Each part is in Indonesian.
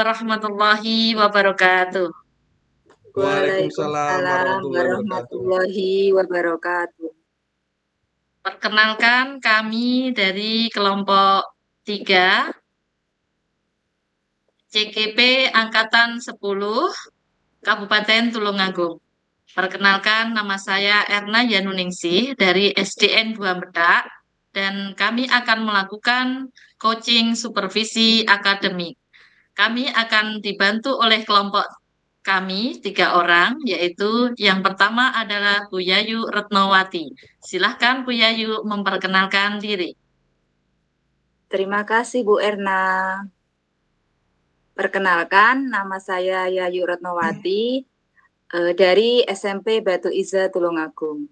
warahmatullahi wabarakatuh. Waalaikumsalam Waalaikumsalam warahmatullahi wabarakatuh. warahmatullahi wabarakatuh. Perkenalkan kami dari kelompok 3 CKP Angkatan 10 Kabupaten Tulungagung. Perkenalkan nama saya Erna Yanuningsih dari SDN 2 Medak dan kami akan melakukan coaching supervisi akademik. Kami akan dibantu oleh kelompok kami 3 orang, yaitu yang pertama adalah Bu Yayu Retnowati. Silahkan Bu Yayu memperkenalkan diri. Terima kasih Bu Erna. Perkenalkan, nama saya Yayu Retnowati dari SMP Batu Iza Tulungagung.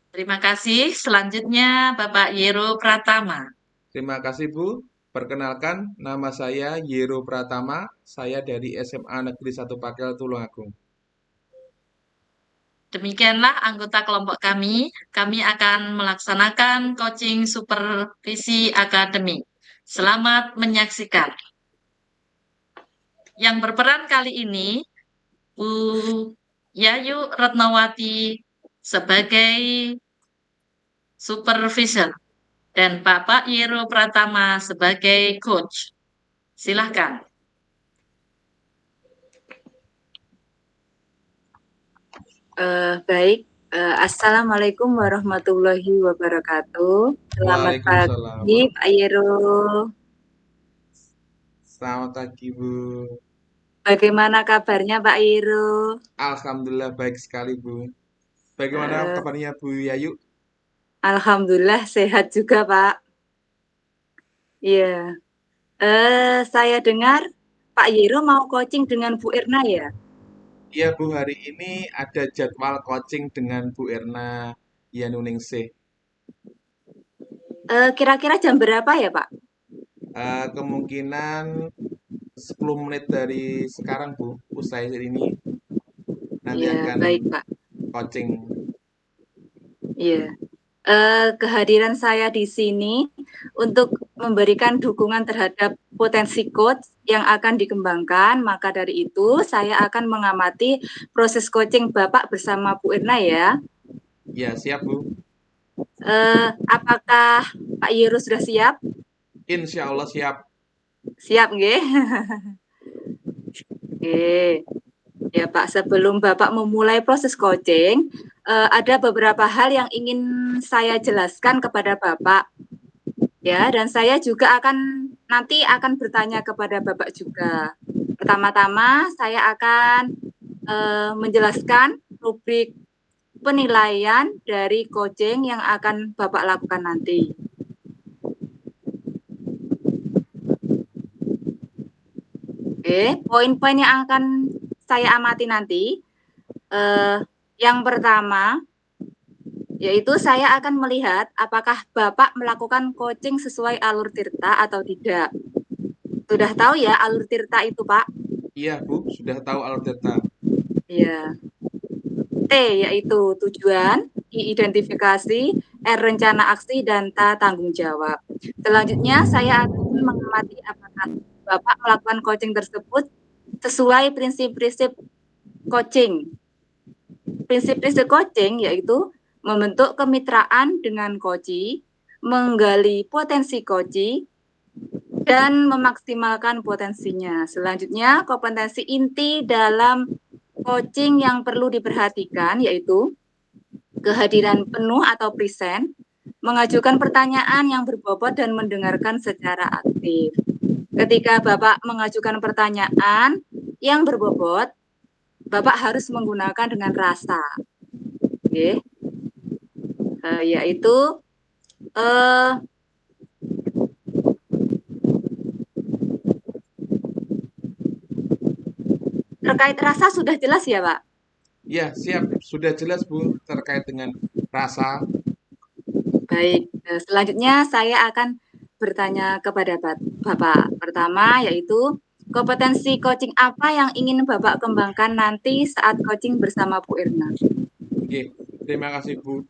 Terima kasih. Selanjutnya Bapak Yero Pratama. Terima kasih Bu. Perkenalkan, nama saya Yero Pratama. Saya dari SMA Negeri 1 Pakel Tulungagung. Demikianlah anggota kelompok kami. Kami akan melaksanakan coaching supervisi akademik. Selamat menyaksikan. Yang berperan kali ini, Bu Yayu Retnowati sebagai supervisor dan Bapak Yero Pratama sebagai coach. Silahkan. Baik, Assalamualaikum warahmatullahi wabarakatuh. Selamat Waalaikumsalam pagi Pak Yero. Selamat pagi Bu. Bagaimana kabarnya Pak Yero? Alhamdulillah baik sekali Bu. Bagaimana Eh, kabarnya Bu Yayu? Alhamdulillah sehat juga Pak. Iya. Saya dengar Pak Yero mau coaching dengan Bu Erna ya? Iya Bu, hari ini ada jadwal coaching dengan Bu Erna Yanuningsih. Kira-kira jam berapa ya Pak? Kemungkinan 10 menit dari sekarang Bu, usai ini nanti Iya, akan baik Pak. coaching. Iya. Kehadiran saya di sini untuk memberikan dukungan terhadap potensi coach yang akan dikembangkan. Maka dari itu saya akan mengamati proses coaching Bapak bersama Bu Erna ya. Ya, siap Bu. Apakah Pak Yero sudah siap? Insya Allah siap. Siap nggih? Oke. Ya Pak, sebelum Bapak memulai proses coaching, ada beberapa hal yang ingin saya jelaskan kepada Bapak. Ya, dan saya juga nanti akan bertanya kepada Bapak juga. Pertama-tama saya akan menjelaskan rubrik penilaian dari coaching yang akan Bapak lakukan nanti. Oke, poin-poin yang akan saya amati nanti. Yang pertama, yaitu saya akan melihat apakah Bapak melakukan coaching sesuai alur tirta atau tidak. Sudah tahu ya alur tirta itu, Pak? Iya Bu, sudah tahu alur data. Ya. T yaitu tujuan, I identifikasi, R rencana aksi, dan T tanggung jawab. Selanjutnya saya akan mengamati apakah Bapak melakukan coaching tersebut sesuai prinsip-prinsip coaching. Prinsip-prinsip coaching yaitu membentuk kemitraan dengan coachee, menggali potensi coachee, dan memaksimalkan potensinya. Selanjutnya, kompetensi inti dalam coaching yang perlu diperhatikan yaitu kehadiran penuh atau present, mengajukan pertanyaan yang berbobot dan mendengarkan secara aktif. Ketika Bapak mengajukan pertanyaan yang berbobot, Bapak harus menggunakan dengan rasa. Oke. Yaitu terkait rasa sudah jelas ya, Pak? Ya, siap. Sudah jelas Bu, terkait dengan rasa. Baik, selanjutnya saya akan bertanya kepada Bapak. Pertama yaitu kompetensi coaching apa yang ingin Bapak kembangkan nanti saat coaching bersama Bu Irna? Oke, terima kasih Bu.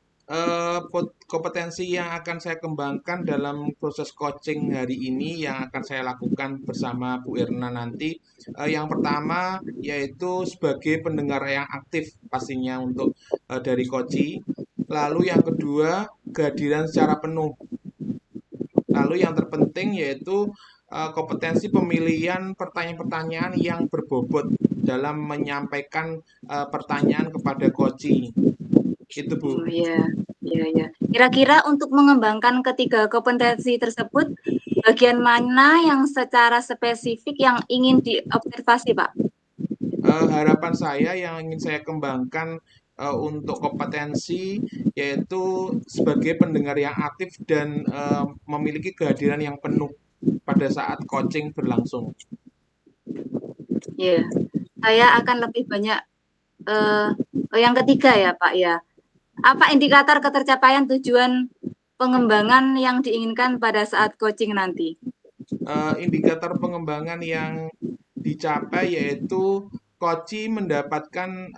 Kompetensi yang akan saya kembangkan dalam proses coaching hari ini yang akan saya lakukan bersama Bu Erna nanti, yang pertama yaitu sebagai pendengar yang aktif pastinya untuk dari coaching. Lalu yang kedua, kehadiran secara penuh. Lalu yang terpenting yaitu kompetensi pemilihan pertanyaan-pertanyaan yang berbobot dalam menyampaikan pertanyaan kepada coaching. Itu Bu. Oh ya, ya, ya. Kira-kira untuk mengembangkan ketiga kompetensi tersebut, bagian mana yang secara spesifik yang ingin diobservasi, Pak? Harapan saya yang ingin saya kembangkan untuk kompetensi yaitu sebagai pendengar yang aktif dan memiliki kehadiran yang penuh pada saat coaching berlangsung. Ya, saya akan lebih banyak yang ketiga ya, Pak ya. Apa indikator ketercapaian tujuan pengembangan yang diinginkan pada saat coaching nanti? Indikator pengembangan yang dicapai yaitu coach mendapatkan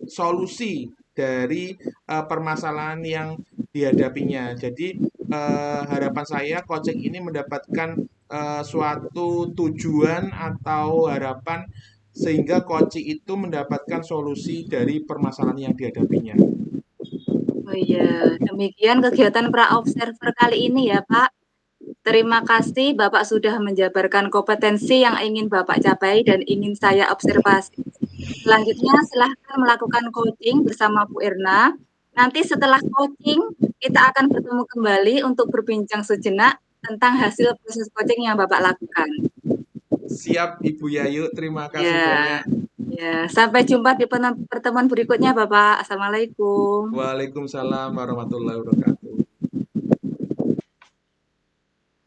solusi dari permasalahan yang dihadapinya. Jadi harapan saya coaching ini mendapatkan suatu tujuan atau harapan sehingga coaching itu mendapatkan solusi dari permasalahan yang dihadapinya. Oh iya, demikian kegiatan pra-observer kali ini ya, Pak. Terima kasih Bapak sudah menjabarkan kompetensi yang ingin Bapak capai dan ingin saya observasi. Selanjutnya silahkan melakukan coaching bersama Bu Erna. Nanti setelah coaching, kita akan bertemu kembali untuk berbincang sejenak tentang hasil proses coaching yang Bapak lakukan. Siap Ibu Yayu, terima kasih Ya, banyak. ya. Sampai jumpa di pertemuan berikutnya Bapak. Assalamualaikum. Waalaikumsalam warahmatullahi wabarakatuh.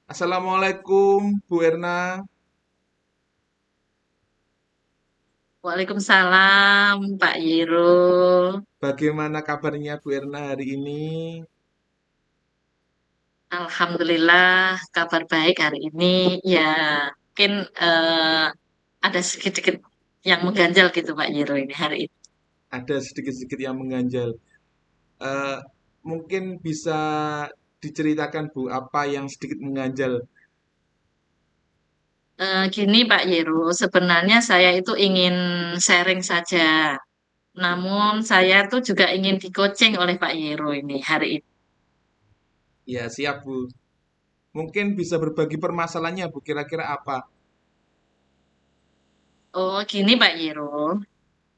Assalamualaikum Bu Erna. Waalaikumsalam, Pak Yiro. Bagaimana kabarnya Bu Erna hari ini? Alhamdulillah, kabar baik hari ini. Ya, mungkin ada sedikit-sedikit yang mengganjal gitu, Pak Yiro ini hari ini. Ada sedikit-sedikit yang mengganjal. Eh, Mungkin bisa diceritakan Bu, apa yang sedikit mengganjal? Gini, Pak Yiro, sebenarnya saya itu ingin sharing saja. Namun saya tuh juga ingin di-coaching oleh Pak Yiro ini hari ini. Ya, siap Bu. Mungkin bisa berbagi permasalahannya Bu, kira-kira apa? Oh, gini Pak Yiro.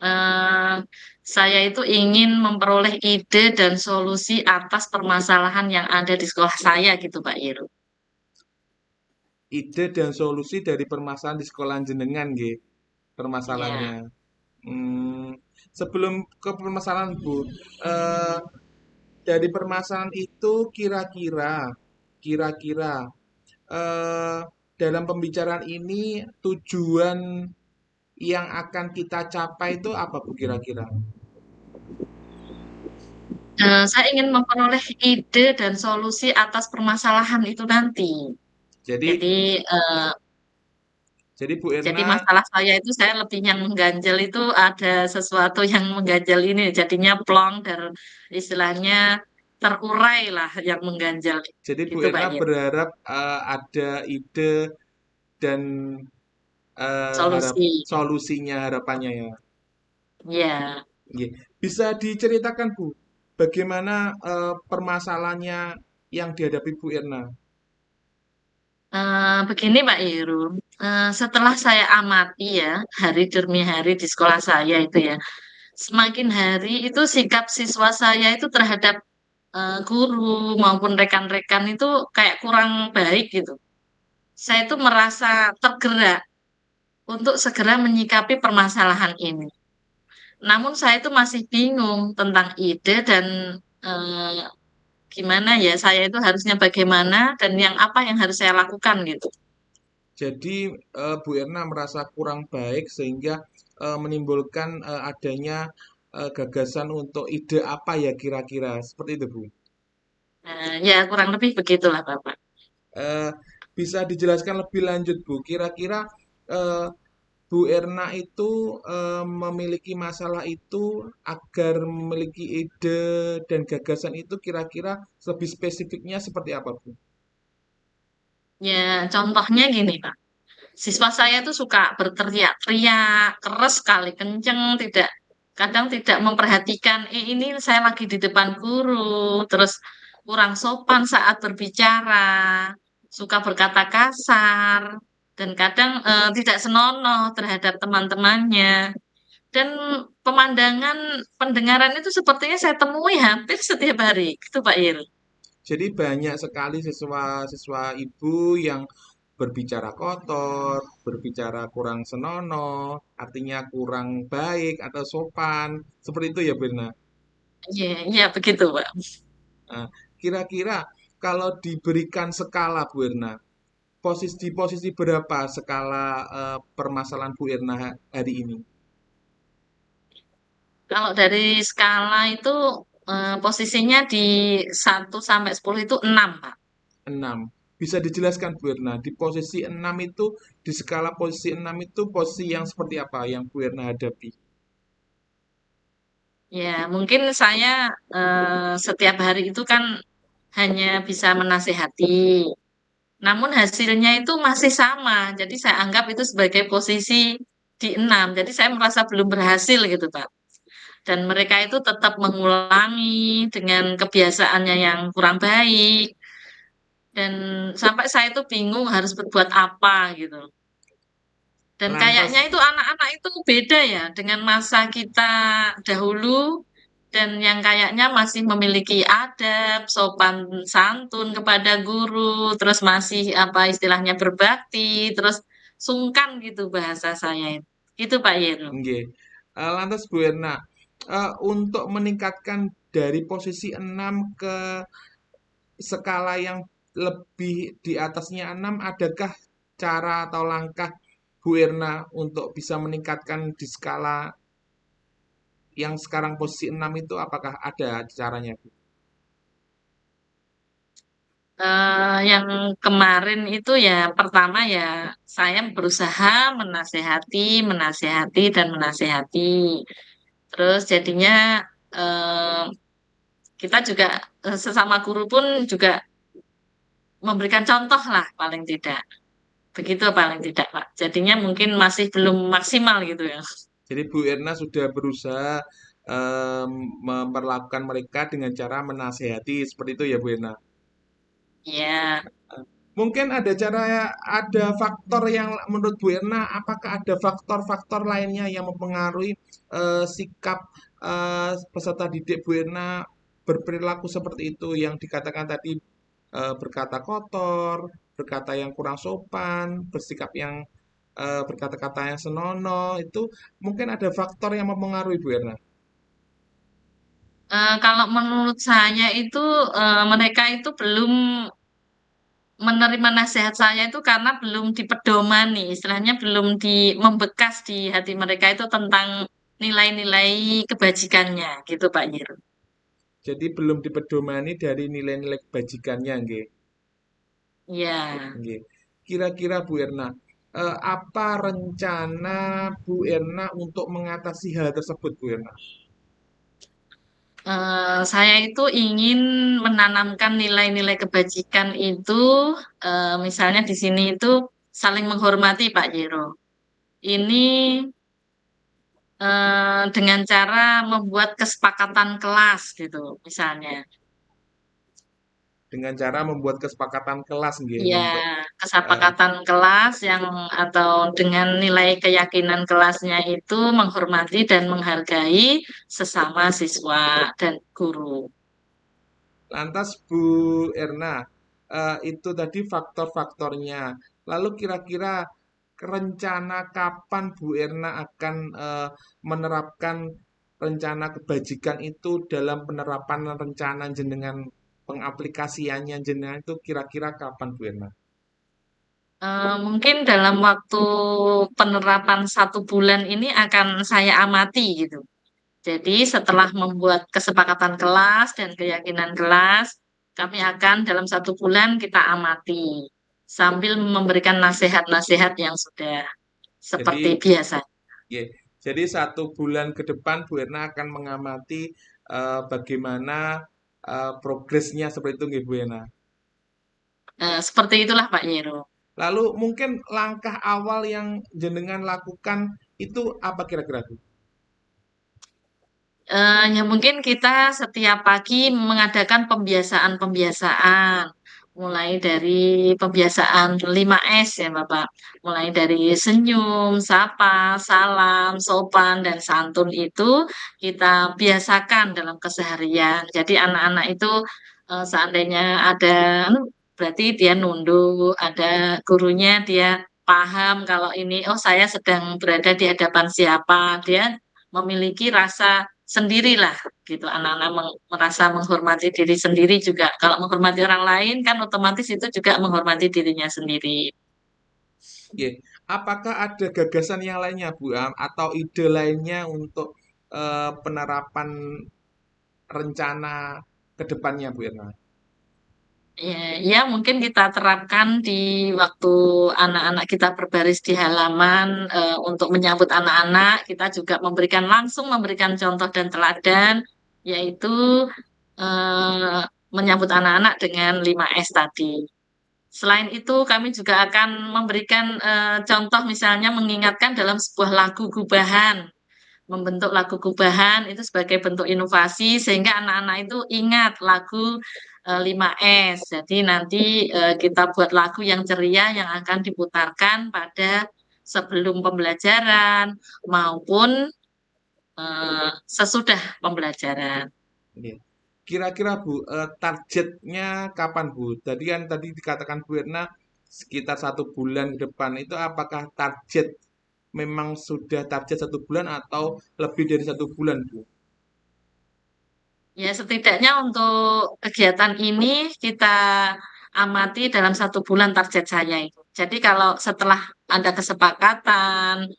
Eh, saya itu ingin memperoleh ide dan solusi atas permasalahan yang ada di sekolah saya gitu, Pak Yiro. Ide dan solusi dari permasalahan di sekolah jenengan, nggih. Ya. Permasalahannya. Sebelum ke permasalahan Bu, eh, dari permasalahan itu kira-kira eh, dalam pembicaraan ini tujuan yang akan kita capai itu apa Bu kira-kira? Saya ingin memperoleh ide dan solusi atas permasalahan itu nanti. Jadi Jadi, eh, jadi Bu jadi Erna, masalah saya itu saya lebih yang mengganjal itu ada sesuatu yang mengganjal ini, jadinya plong dan istilahnya terurai lah yang mengganjal. jadi Bu Gitu, Pak Erna Yiro. berharap ada ide dan harap Solusi. solusinya harapannya ya. Ya. Nggih. Bisa diceritakan Bu, bagaimana permasalahannya yang dihadapi Bu Erna? Begini Pak Irun, setelah saya amati ya hari demi hari di sekolah saya itu ya, semakin hari itu sikap siswa saya itu terhadap guru maupun rekan-rekan itu kayak kurang baik gitu. Saya itu merasa tergerak untuk segera menyikapi permasalahan ini. Namun saya itu masih bingung tentang ide dan eh, gimana ya saya itu harusnya bagaimana dan yang apa yang harus saya lakukan gitu. Jadi Bu Erna merasa kurang baik sehingga menimbulkan adanya gagasan untuk ide apa ya kira-kira seperti itu Bu. Ya kurang lebih begitulah Bapak. Eh, Bisa dijelaskan lebih lanjut Bu. Kira-kira eh, Bu Erna itu memiliki masalah itu agar memiliki ide dan gagasan itu kira-kira lebih spesifiknya seperti apa, Bu? Ya, contohnya gini, Pak. Siswa saya tuh suka berteriak-teriak, keras sekali, kenceng, kadang tidak memperhatikan, ini saya lagi di depan guru, terus kurang sopan saat berbicara, suka berkata kasar, dan kadang tidak senonoh terhadap teman-temannya. Dan pemandangan pendengaran itu sepertinya saya temui hampir setiap hari, gitu Pak Ir. Jadi banyak sekali siswa-siswa ibu yang berbicara kotor, berbicara kurang senonoh, artinya kurang baik atau sopan. Seperti itu ya, Birna. Iya, iya begitu Pak. Nah, kira-kira kalau diberikan skala, Bu Irna, posisi berapa skala permasalahan Bu Irna hari ini? Kalau dari skala itu posisinya di 1 sampai 10 itu 6, Pak. 6. Bisa dijelaskan, Bu Irna, di posisi 6 itu, di skala posisi 6 itu posisi yang seperti apa yang Bu Irna hadapi? Ya, mungkin saya setiap hari itu kan hanya bisa menasehati. Namun hasilnya itu masih sama. Jadi saya anggap itu sebagai posisi di 6. Jadi saya merasa belum berhasil gitu, Pak. Dan mereka itu tetap mengulangi dengan kebiasaannya yang kurang baik. Dan sampai saya itu bingung harus berbuat apa gitu. Dan kayaknya Lantas, itu anak-anak itu beda ya dengan masa kita dahulu dan yang kayaknya masih memiliki adab, sopan santun kepada guru, terus masih apa istilahnya berbakti, terus sungkan gitu bahasa saya itu. Gitu Pak Yero. nggih. Lantas Bu Irna, untuk meningkatkan dari posisi 6 ke skala yang lebih di atasnya 6, adakah cara atau langkah Bu Irna untuk bisa meningkatkan di skala yang sekarang posisi 6 itu apakah ada caranya, Bu? Yang kemarin itu ya pertama ya saya berusaha menasehati, menasehati dan menasehati. Terus jadinya eh, kita juga sesama guru pun juga memberikan contoh lah paling tidak. Begitu paling tidak, Pak. Jadinya mungkin masih belum maksimal gitu ya. Jadi Bu Irna sudah berusaha memperlakukan mereka dengan cara menasehati seperti itu ya Bu Irna. Ya, Mungkin ada faktor yang menurut Bu Irna, apakah ada faktor-faktor lainnya yang mempengaruhi sikap peserta didik Bu Irna berperilaku seperti itu yang dikatakan tadi berkata kotor, berkata yang kurang sopan, bersikap yang berkata-kata yang senonoh, itu mungkin ada faktor yang mempengaruhi Bu Irna. kalau menurut saya itu mereka itu belum menerima nasihat saya itu karena belum dipedomani, istilahnya belum membekas di hati mereka itu tentang nilai-nilai kebajikannya gitu Pak Yir. Jadi belum dipedomani dari nilai-nilai kebajikannya, nggih. Ya, Nggih. Kira-kira Bu Erna, apa rencana Bu Erna untuk mengatasi hal tersebut, Bu Erna? saya itu ingin menanamkan nilai-nilai kebajikan itu, misalnya di sini itu saling menghormati Pak Jero. Ini dengan cara membuat kesepakatan kelas gitu, misalnya. Dengan cara membuat kesepakatan kelas, nggih, Ya, untuk eh, kesepakatan kelas yang atau dengan nilai keyakinan kelasnya itu menghormati dan menghargai sesama siswa dan guru. lantas Bu Erna, itu tadi faktor-faktornya. Lalu kira-kira rencana kapan Bu Erna akan menerapkan rencana kebajikan itu dalam penerapan rencana jenengan pengaplikasiannya jenengan itu kira-kira kapan Bu Erna? Mungkin dalam waktu penerapan 1 bulan ini akan saya amati gitu. Jadi setelah membuat kesepakatan kelas dan keyakinan kelas, kami akan dalam 1 bulan kita amati sambil memberikan nasihat-nasihat yang sudah seperti Jadi, biasa. ya, jadi 1 bulan ke depan Bu Erna akan mengamati bagaimana progresnya seperti itu nggih Bu Erna. Seperti itulah Pak Yero. Lalu mungkin langkah awal yang jenengan lakukan itu apa kira-kira Bu? Ya mungkin kita setiap pagi mengadakan pembiasaan-pembiasaan, mulai dari pembiasaan 5S ya Bapak, mulai dari senyum, sapa, salam, sopan, dan santun itu kita biasakan dalam keseharian. Jadi anak-anak itu seandainya ada, anu, berarti dia nunduk, ada gurunya dia paham kalau ini, oh saya sedang berada di hadapan siapa, dia memiliki rasa sendirilah gitu. Anak-anak merasa menghormati diri sendiri juga. Kalau menghormati orang lain kan otomatis itu juga menghormati dirinya sendiri. Ya, apakah ada gagasan yang lainnya Bu atau ide lainnya untuk penerapan rencana ke depannya Bu Erna? Ya, ya mungkin kita terapkan di waktu anak-anak kita berbaris di halaman untuk menyambut anak-anak. Kita juga langsung memberikan contoh dan teladan, yaitu eh, menyambut anak-anak dengan 5S tadi. Selain itu, kami juga akan memberikan contoh misalnya mengingatkan dalam sebuah lagu gubahan, membentuk lagu gubahan itu sebagai bentuk inovasi sehingga anak-anak itu ingat lagu 5S. Jadi nanti kita buat lagu yang ceria yang akan diputarkan pada sebelum pembelajaran maupun sesudah pembelajaran. Iya. Kira-kira Bu, targetnya kapan Bu? Tadi kan tadi dikatakan Bu Erna sekitar 1 bulan ke depan. Itu apakah target memang sudah target 1 bulan atau lebih dari 1 bulan Bu? Ya, setidaknya untuk kegiatan ini kita amati dalam 1 bulan target saya itu. Jadi kalau setelah ada kesepakatan,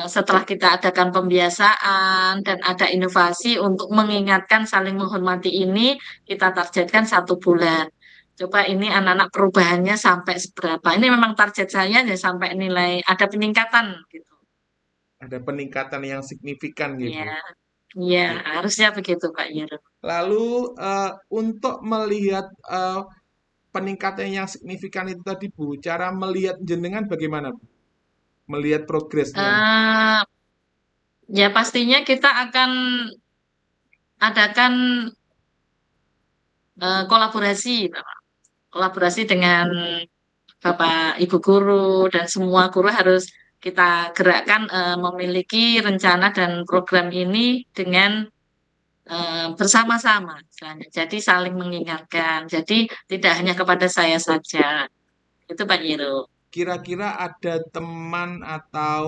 setelah kita adakan pembiasaan dan ada inovasi untuk mengingatkan saling menghormati ini, kita targetkan 1 bulan. Coba ini anak-anak perubahannya sampai seberapa. Ini memang target saya ya sampai nilai ada peningkatan gitu. Ada peningkatan yang signifikan gitu. Ya, ya Iya. harusnya begitu Pak Yero. Lalu untuk melihat peningkatan yang signifikan itu tadi Bu, cara melihat jenengan bagaimana Bu? Melihat progresnya. Eh, Ya pastinya kita akan adakan kolaborasi, Bapak. Kolaborasi dengan Bapak Ibu guru dan semua guru harus kita gerakkan memiliki rencana dan program ini dengan bersama-sama, istilahnya. Jadi saling mengingatkan. Jadi tidak hanya kepada saya saja. Itu Pak Yero. Kira-kira ada teman atau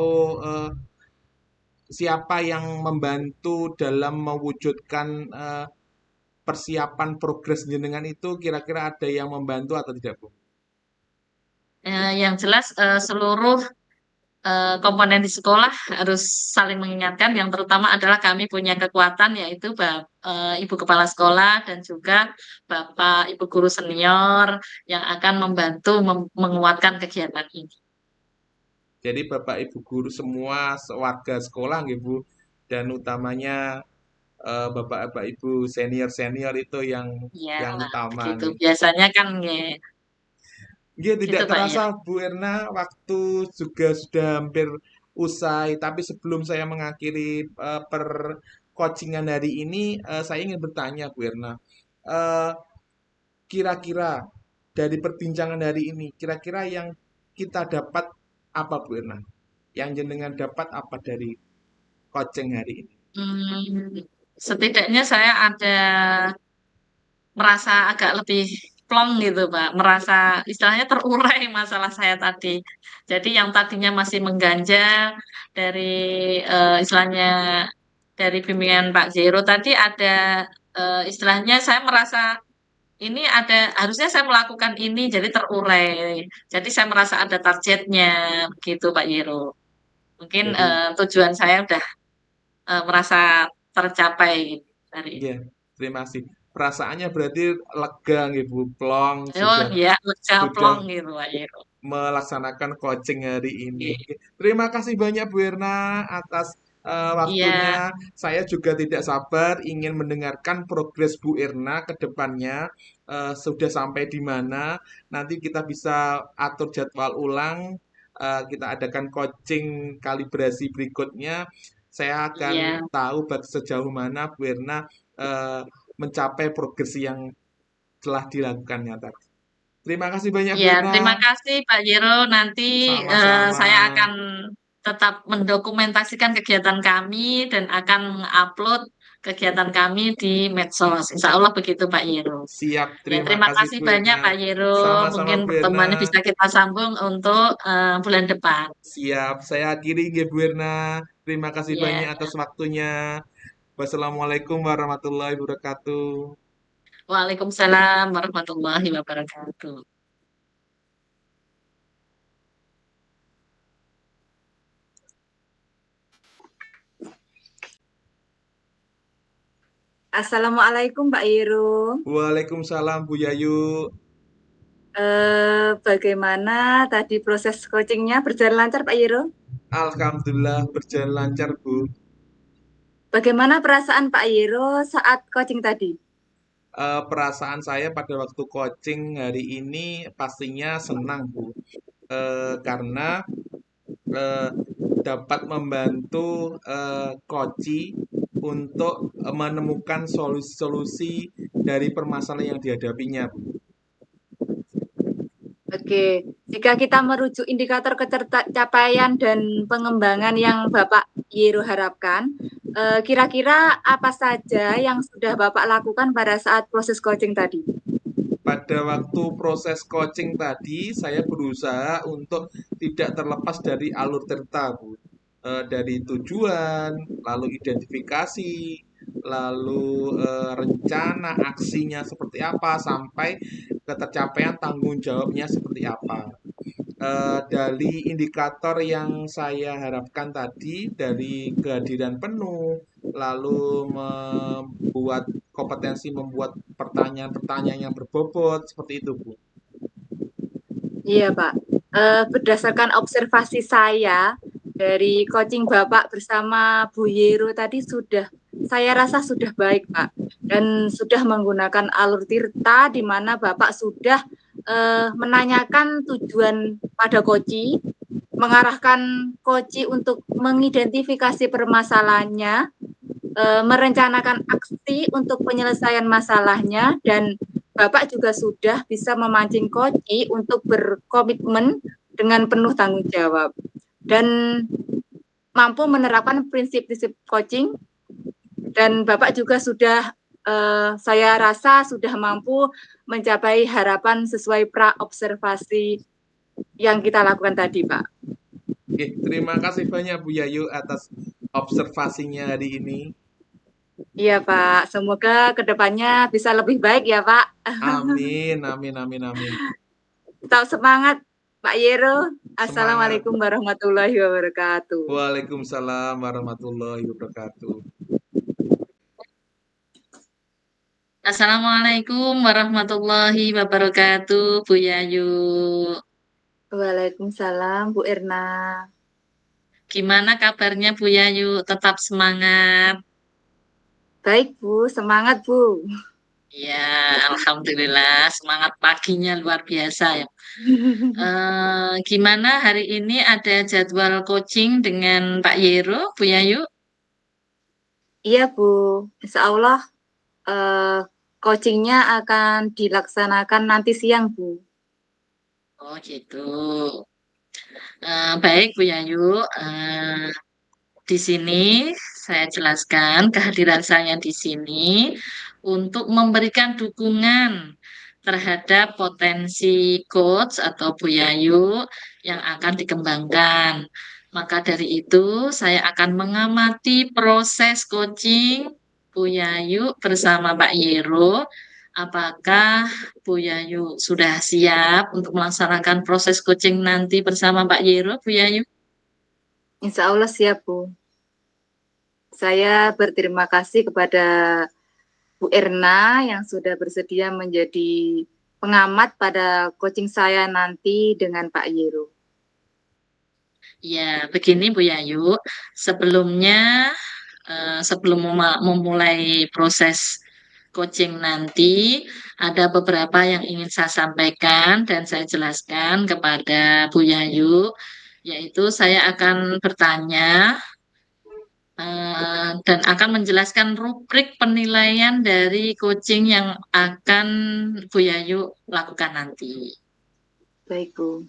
siapa yang membantu dalam mewujudkan persiapan progres jenengan itu kira-kira ada yang membantu atau tidak, Bu? Yang jelas seluruh komponen di sekolah harus saling mengingatkan. Yang terutama adalah kami punya kekuatan yaitu Ibu Kepala Sekolah dan juga Bapak Ibu Guru Senior yang akan membantu menguatkan kegiatan ini. Jadi Bapak Ibu guru semua warga sekolah nggih, Bu, dan utamanya Bapak Ibu senior-senior itu Ya, yang utama begitu. nggih. Biasanya kan ya, Nggih, gitu tidak Pak terasa Ira. Bu Erna waktu juga sudah hampir usai, tapi sebelum saya mengakhiri coachingan hari ini, saya ingin bertanya Bu Erna. Eh, Kira-kira dari perbincangan hari ini, kira-kira yang kita dapat apa Bu Irna? Yang jenengan dapat apa dari coaching hari ini? Hmm, setidaknya saya ada merasa agak lebih plong gitu, Pak. Merasa istilahnya terurai masalah saya tadi. Jadi yang tadinya masih mengganjal dari istilahnya dari bimbingan Pak Zero tadi ada istilahnya saya merasa ini ada harusnya saya melakukan ini jadi terurai. Jadi saya merasa ada targetnya gitu Pak Zero. Mungkin Jadi, tujuan saya udah merasa tercapai dari ya, terima kasih. Perasaannya berarti lega nggih Bu, plong oh sudah ya lega sudah plong gitu Pak Zero. melaksanakan coaching hari ini. Terima kasih banyak Bu Erna atas waktunya. Iya, Saya juga tidak sabar ingin mendengarkan progres Bu Erna ke depannya. Sudah sampai di mana? Nanti kita bisa atur jadwal ulang. Kita adakan coaching kalibrasi berikutnya. Saya akan iya, tahu sejauh mana Bu Erna eh, mencapai progres yang telah dilakukannya tadi. Terima kasih banyak Bu iya. Erna. Terima kasih Pak Jero. Nanti Sama-sama. saya akan tetap mendokumentasikan kegiatan kami dan akan mengupload kegiatan kami di medsos. Insya Allah begitu Pak Jero. Siap, Ya, terima terima kasih kasih Bu banyak Erna. Pak Jero. Sama-sama Mungkin Bu Erna. pertemuannya bisa kita sambung untuk bulan depan. Siap, saya akhiri nggih Bu Erna. Terima kasih banyak Ya, atas waktunya. Wassalamualaikum warahmatullahi wabarakatuh. Waalaikumsalam warahmatullahi wabarakatuh. Assalamualaikum Pak Iro. Waalaikumsalam Bu Yayu. Bagaimana tadi proses coachingnya berjalan lancar Pak Iro? Alhamdulillah berjalan lancar Bu. Bagaimana perasaan Pak Iro saat coaching tadi? Perasaan saya pada waktu coaching hari ini pastinya senang Bu. Karena eh, dapat membantu coachi untuk menemukan solusi-solusi dari permasalahan yang dihadapinya, Bu. Oke, jika kita merujuk indikator capaian dan pengembangan yang Bapak Iro harapkan, kira-kira apa saja yang sudah Bapak lakukan pada saat proses coaching tadi? Pada waktu proses coaching tadi, saya berusaha untuk tidak terlepas dari alur cerita, Bu. Dari tujuan, lalu identifikasi, lalu rencana aksinya seperti apa, sampai ke tercapaian tanggung jawabnya seperti apa. Dari indikator yang saya harapkan tadi, dari kehadiran penuh, lalu membuat pertanyaan-pertanyaan yang berbobot, seperti itu, Bu. Iya, Pak. Berdasarkan observasi saya dari coaching Bapak bersama Bu Yero tadi saya rasa sudah baik, Pak. Dan sudah menggunakan alur tirta di mana Bapak sudah menanyakan tujuan pada coaching, mengarahkan coaching untuk mengidentifikasi permasalahannya, merencanakan aksi untuk penyelesaian masalahnya, dan Bapak juga sudah bisa memancing coaching untuk berkomitmen dengan penuh tanggung jawab dan mampu menerapkan prinsip-prinsip coaching, dan Bapak juga sudah saya rasa sudah mampu mencapai harapan sesuai pra-observasi yang kita lakukan tadi, Pak. Oke, terima kasih banyak Bu Yayu atas observasinya hari ini. Iya, Pak. Semoga kedepannya bisa lebih baik ya, Pak. Amin, amin, amin, amin. Tetap semangat, Pak Yero. Semangat. Assalamualaikum warahmatullahi wabarakatuh. Waalaikumsalam warahmatullahi wabarakatuh. Assalamualaikum warahmatullahi wabarakatuh, Bu Yayu. Waalaikumsalam, Bu Erna. Gimana kabarnya Bu Yayu? Tetap semangat. Baik, Bu. Semangat, Bu. Ya, alhamdulillah semangat paginya luar biasa ya. Gimana hari ini ada jadwal coaching dengan Pak Yero, Bu Yayu? Iya, Bu. Insya Allah coachingnya akan dilaksanakan nanti siang, Bu. Oh gitu. Baik Bu Yayu. Di sini saya jelaskan kehadiran saya di sini untuk memberikan dukungan terhadap potensi coach atau Bu Yayu yang akan dikembangkan. Maka dari itu saya akan mengamati proses coaching Bu Yayu bersama Pak Yero. Apakah Bu Yayu sudah siap untuk melaksanakan proses coaching nanti bersama Pak Yero, Bu Yayu? Insya Allah siap, Bu. Saya berterima kasih kepada Bu Erna yang sudah bersedia menjadi pengamat pada coaching saya nanti dengan Pak Yero. Ya, begini Bu Yayu, sebelumnya sebelum memulai proses coaching nanti, ada beberapa yang ingin saya sampaikan dan saya jelaskan kepada Bu Yayu, yaitu saya akan bertanya dan akan menjelaskan rubrik penilaian dari coaching yang akan Bu Yayu lakukan nanti. Baik, Bu.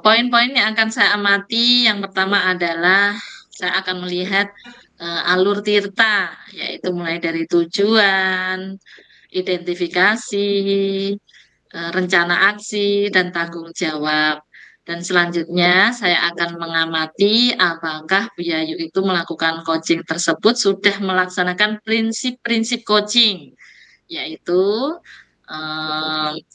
Poin-poin yang akan saya amati yang pertama adalah saya akan melihat alur tirta, yaitu mulai dari tujuan, identifikasi, rencana aksi, dan tanggung jawab. Dan selanjutnya saya akan mengamati apakah Bu Yayu itu melakukan coaching tersebut sudah melaksanakan prinsip-prinsip coaching, yaitu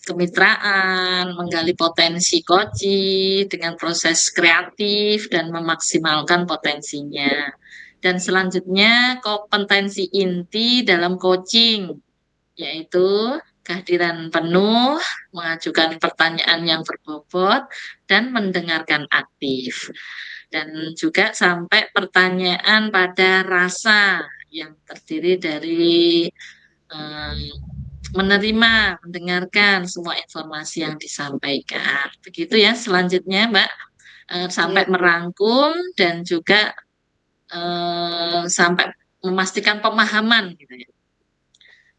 kemitraan, menggali potensi coaching dengan proses kreatif dan memaksimalkan potensinya. Dan selanjutnya kompetensi inti dalam coaching, yaitu kehadiran penuh, mengajukan pertanyaan yang berbobot, dan mendengarkan aktif. Dan juga sampai pertanyaan pada rasa yang terdiri dari menerima, mendengarkan semua informasi yang disampaikan. Begitu ya selanjutnya, Mbak, sampai Iya, Bu. merangkum dan juga sampai memastikan pemahaman gitu ya.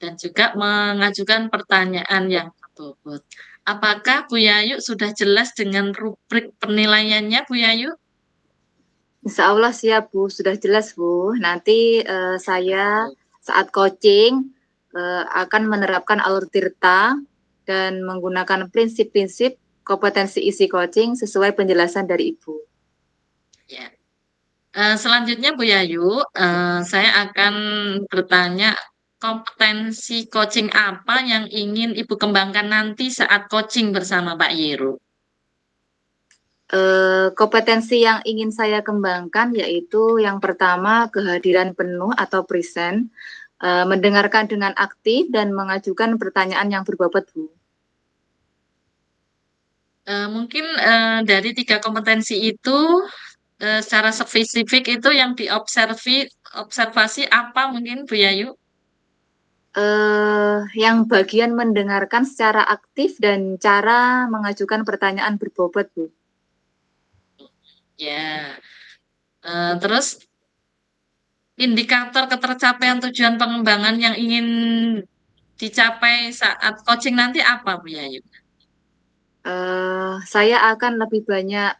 Dan juga mengajukan pertanyaan yang berbobot. Apakah Bu Yayu sudah jelas dengan rubrik penilaiannya, Bu Yayu? Insya Allah siap, Bu. Sudah jelas, Bu. Nanti saya saat coaching akan menerapkan alur tirta dan menggunakan prinsip-prinsip kompetensi isi coaching sesuai penjelasan dari Ibu. Ya. Selanjutnya Bu Yayu, saya akan bertanya kompetensi coaching apa yang ingin Ibu kembangkan nanti saat coaching bersama Pak Yero? Kompetensi yang ingin saya kembangkan yaitu yang pertama kehadiran penuh atau present, mendengarkan dengan aktif dan mengajukan pertanyaan yang berbobot, Bu. Mungkin dari 3 kompetensi itu secara spesifik itu yang observasi apa mungkin Bu Yayu? Yang bagian mendengarkan secara aktif dan cara mengajukan pertanyaan berbobot, Bu. Ya, terus indikator ketercapaian tujuan pengembangan yang ingin dicapai saat coaching nanti apa Bu Yayu? Saya akan lebih banyak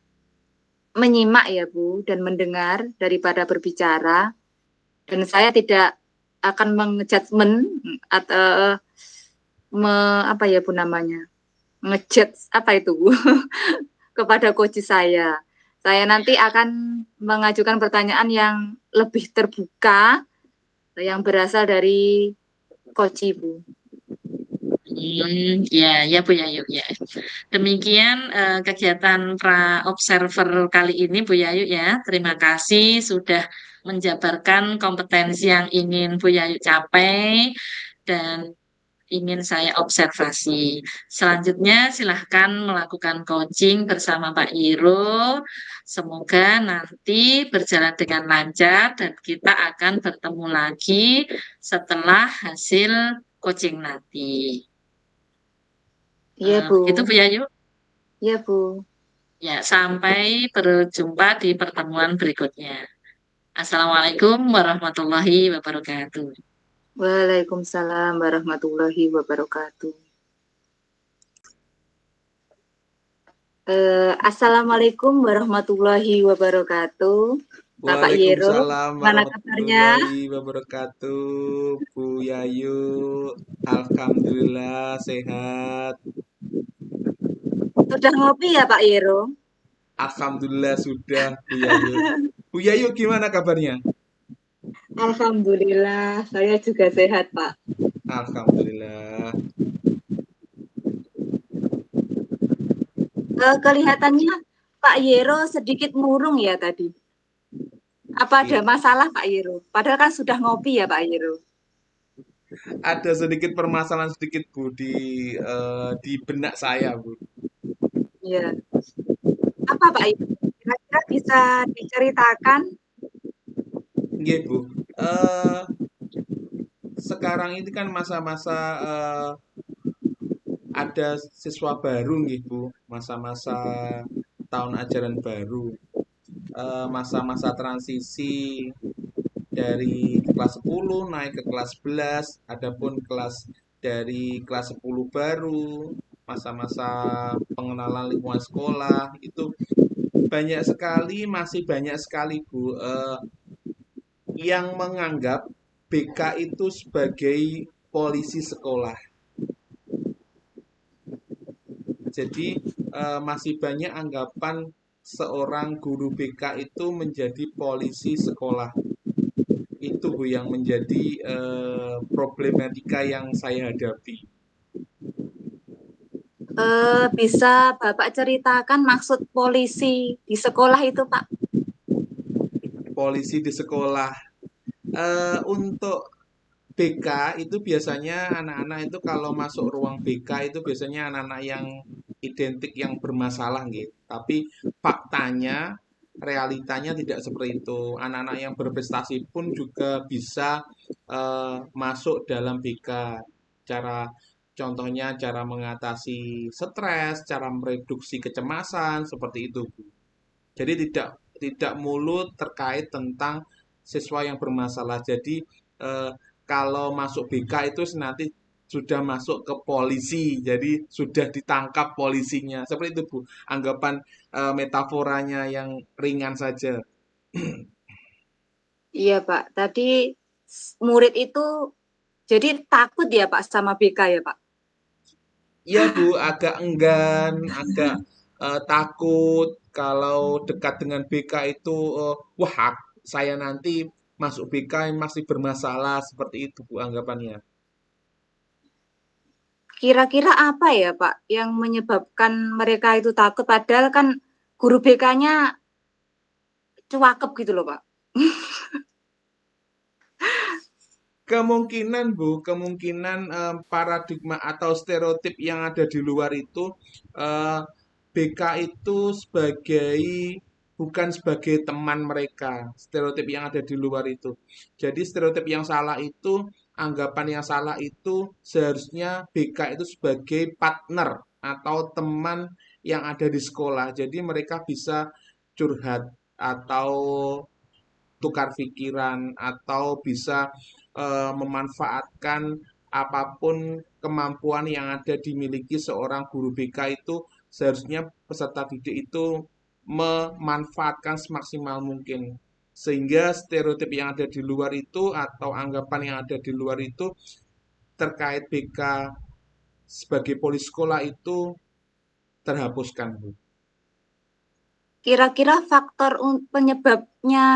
menyimak ya, Bu, dan mendengar daripada berbicara. Dan saya tidak akan mengejudgment atau apa ya Bu namanya? Ngejudge apa itu, Bu? kepada coach saya. Saya nanti akan mengajukan pertanyaan yang lebih terbuka yang berasal dari coach Bu. Ya, ya Bu Yayu, ya. Demikian kegiatan pra observer kali ini Bu Yayu ya. Terima kasih sudah menjabarkan kompetensi yang ingin Bu Yayu capai dan ingin saya observasi. Selanjutnya silahkan melakukan coaching bersama Pak Iro. Semoga nanti berjalan dengan lancar dan kita akan bertemu lagi setelah hasil coaching nanti. Iya, Bu. Itu Bu Yayu. Iya, Bu. Ya, sampai berjumpa di pertemuan berikutnya. Assalamualaikum warahmatullahi wabarakatuh. Waalaikumsalam warahmatullahi wabarakatuh. Assalamualaikum warahmatullahi wabarakatuh. Bapak Yero, Waalaikumsalam mana kabarnya? warahmatullahi wabarakatuh, Bu Yayu. Alhamdulillah sehat. Sudah ngopi ya Pak Yero? Alhamdulillah sudah, Bu Yayu. Bu Yayu gimana kabarnya? Alhamdulillah, saya juga sehat, Pak. Alhamdulillah. Kelihatannya Pak Yero sedikit murung ya tadi. Apa ada Iya. masalah Pak Yero? Padahal kan sudah ngopi ya Pak Yero. ada sedikit permasalahan sedikit Bu di benak saya Bu. Iya. Apa Pak itu? Kira-kira bisa diceritakan? Nggih Bu. Eh, Sekarang ini kan masa-masa ada siswa baru nggih Bu, masa-masa tahun ajaran baru, masa-masa transisi dari kelas 10 naik ke kelas 11, adapun dari kelas 10 baru, masa-masa pengenalan lingkungan sekolah itu masih banyak sekali Bu, yang menganggap BK itu sebagai polisi sekolah. Jadi masih banyak anggapan seorang guru BK itu menjadi polisi sekolah. Itu Bu yang menjadi problematika yang saya hadapi. Bisa Bapak ceritakan maksud polisi di sekolah itu Pak? Polisi di sekolah. Untuk BK itu biasanya anak-anak itu kalau masuk ruang BK itu biasanya anak-anak yang identik yang bermasalah gitu. Tapi faktanya, realitanya tidak seperti itu. Anak-anak yang berprestasi pun juga bisa masuk dalam BK. Cara contohnya cara mengatasi stres, cara mereduksi kecemasan seperti itu, Bu. Jadi tidak mulu terkait tentang siswa yang bermasalah. Jadi eh, kalau masuk BK itu nanti sudah masuk ke polisi, jadi sudah ditangkap polisinya. Seperti itu Bu, anggapan metaforanya yang ringan saja. Iya Pak, tadi murid itu jadi takut ya Pak sama BK ya Pak? Iya Bu, agak enggan, agak takut kalau dekat dengan BK itu, wah saya nanti masuk BK masih bermasalah, seperti itu Bu anggapannya. Kira-kira apa ya Pak yang menyebabkan mereka itu takut padahal kan guru BK-nya cuakep gitu loh Pak? Kemungkinan Bu, kemungkinan paradigma atau stereotip yang ada di luar itu, eh, BK itu bukan sebagai teman mereka, stereotip yang ada di luar itu. Jadi stereotip yang salah itu, anggapan yang salah itu seharusnya BK itu sebagai partner atau teman yang ada di sekolah. Jadi mereka bisa curhat atau tukar pikiran atau bisa memanfaatkan apapun kemampuan yang ada dimiliki seorang guru BK itu seharusnya peserta didik itu memanfaatkan semaksimal mungkin sehingga stereotip yang ada di luar itu atau anggapan yang ada di luar itu terkait BK sebagai polis sekolah itu terhapuskan Bu. Kira-kira faktor penyebabnya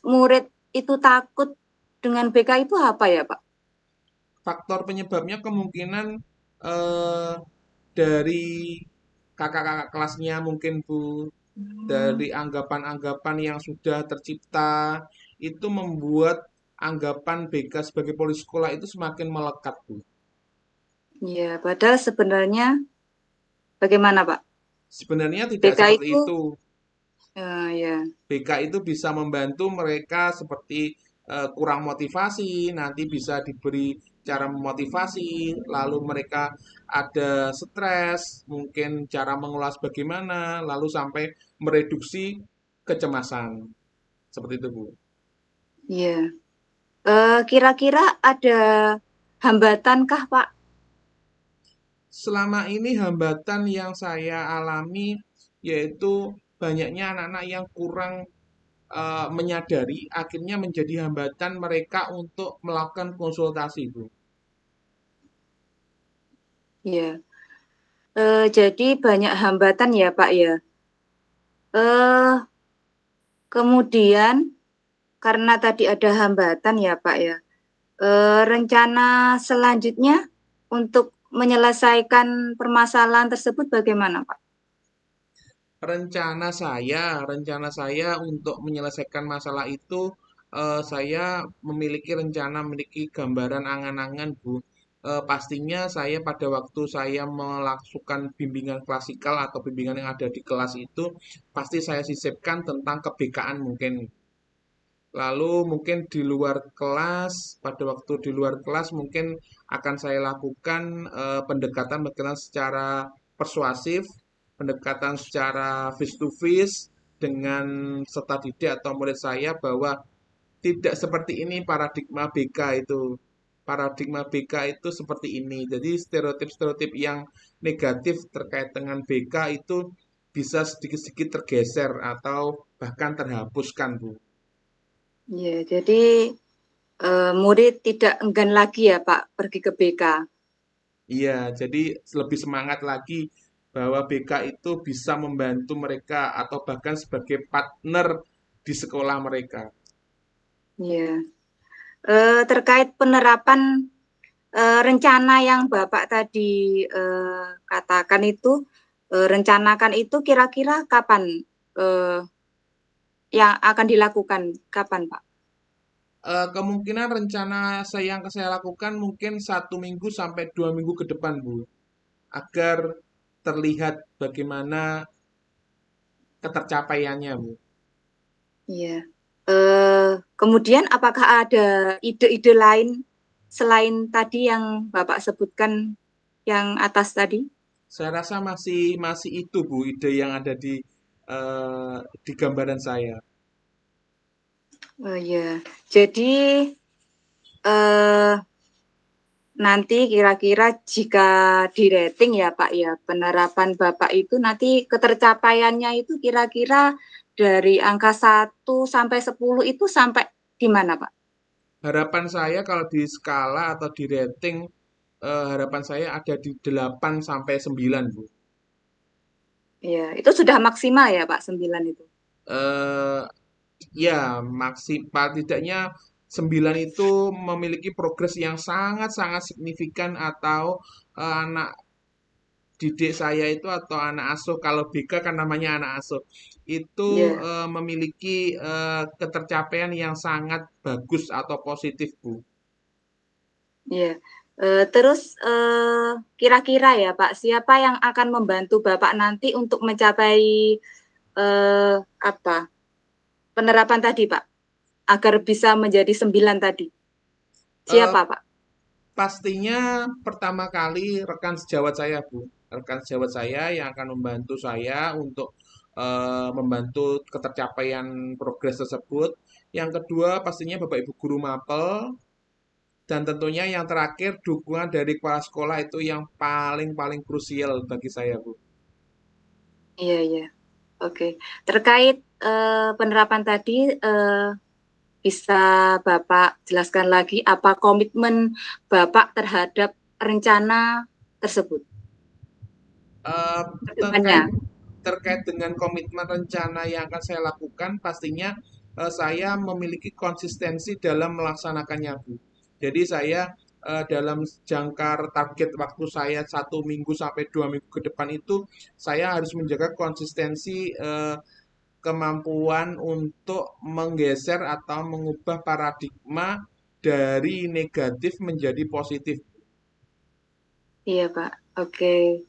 murid itu takut dengan BK itu apa ya Pak? Faktor penyebabnya kemungkinan eh, dari kakak-kakak kelasnya mungkin Bu, Hmm, dari anggapan-anggapan yang sudah tercipta itu membuat anggapan BK sebagai polisi sekolah itu semakin melekat Bu. ya, padahal sebenarnya bagaimana Pak? Sebenarnya tidak BK seperti itu, itu. ya, BK itu bisa membantu mereka seperti kurang motivasi, nanti bisa diberi cara memotivasi, lalu mereka ada stres, mungkin cara mengulas bagaimana, lalu sampai mereduksi kecemasan. Seperti itu, Bu. ya. Kira-kira ada hambatankah Pak? Selama ini hambatan yang saya alami yaitu banyaknya anak-anak yang kurang menyadari akhirnya menjadi hambatan mereka untuk melakukan konsultasi, Bu. Ya, jadi banyak hambatan ya Pak ya. Eh, Kemudian karena tadi ada hambatan ya Pak ya. Rencana selanjutnya untuk menyelesaikan permasalahan tersebut bagaimana Pak? Rencana saya untuk menyelesaikan masalah itu saya memiliki rencana, memiliki gambaran angan-angan, Bu. Pastinya saya pada waktu saya melakukan bimbingan klasikal atau bimbingan yang ada di kelas itu, pasti saya sisipkan tentang kebekaan mungkin. Lalu mungkin di luar kelas, pada waktu di luar kelas mungkin akan saya lakukan pendekatan-pendekatan secara persuasif, pendekatan secara face to face dengan serta didik atau murid saya bahwa tidak seperti ini paradigma BK itu. Paradigma BK itu seperti ini. Jadi stereotip-stereotip yang negatif terkait dengan BK itu bisa sedikit-sedikit tergeser atau bahkan terhapuskan, Bu. Ya, jadi murid tidak enggan lagi ya Pak pergi ke BK. Iya, jadi lebih semangat lagi bahwa BK itu bisa membantu mereka atau bahkan sebagai partner di sekolah mereka. Ya, terkait penerapan rencana yang Bapak tadi katakan itu, rencanakan itu kira-kira kapan yang akan dilakukan? Kapan Pak? Kemungkinan rencana yang saya lakukan mungkin 1 minggu sampai 2 minggu ke depan, Bu, agar terlihat bagaimana ketercapaiannya, Bu. Iya. Kemudian apakah ada ide-ide lain selain tadi yang Bapak sebutkan yang atas tadi? Saya rasa masih masih itu, Bu, ide yang ada di gambaran saya. Oh ya, jadi eh, nanti kira-kira jika di rating ya Pak ya, penerapan Bapak itu nanti ketercapaiannya itu kira-kira dari angka 1 sampai 10 itu sampai di mana Pak? Harapan saya kalau di skala atau di rating, harapan saya ada di 8 sampai 9, Bu. Ya, itu sudah maksimal ya Pak 9 itu. Eh, Ya, maksimal tidaknya 9 itu memiliki progres yang sangat-sangat signifikan atau anak didik saya itu atau anak asuh, kalau BK kan namanya anak asuh, itu Ya, memiliki ketercapaian yang sangat bagus atau positif, Bu. ya. Terus kira-kira ya Pak, siapa yang akan membantu Bapak nanti untuk mencapai apa penerapan tadi Pak, agar bisa menjadi 9 tadi? Eh, Siapa Pak? Pastinya pertama kali rekan sejawat saya, Bu. Rekan sejawat saya yang akan membantu saya untuk membantu ketercapaian progres tersebut. Yang kedua pastinya Bapak Ibu guru mapel dan tentunya yang terakhir dukungan dari kepala sekolah itu yang paling krusial bagi saya, Bu. Iya, iya. Oke. Terkait penerapan tadi, bisa Bapak jelaskan lagi apa komitmen Bapak terhadap rencana tersebut? Eh, Kedepannya. terkait terkait dengan komitmen rencana yang akan saya lakukan, pastinya saya memiliki konsistensi dalam melaksanakannya, Bu. Jadi saya dalam jangka target waktu saya 1 minggu sampai 2 minggu ke depan itu, saya harus menjaga konsistensi kemampuan untuk menggeser atau mengubah paradigma dari negatif menjadi positif. Iya, Pak. Oke.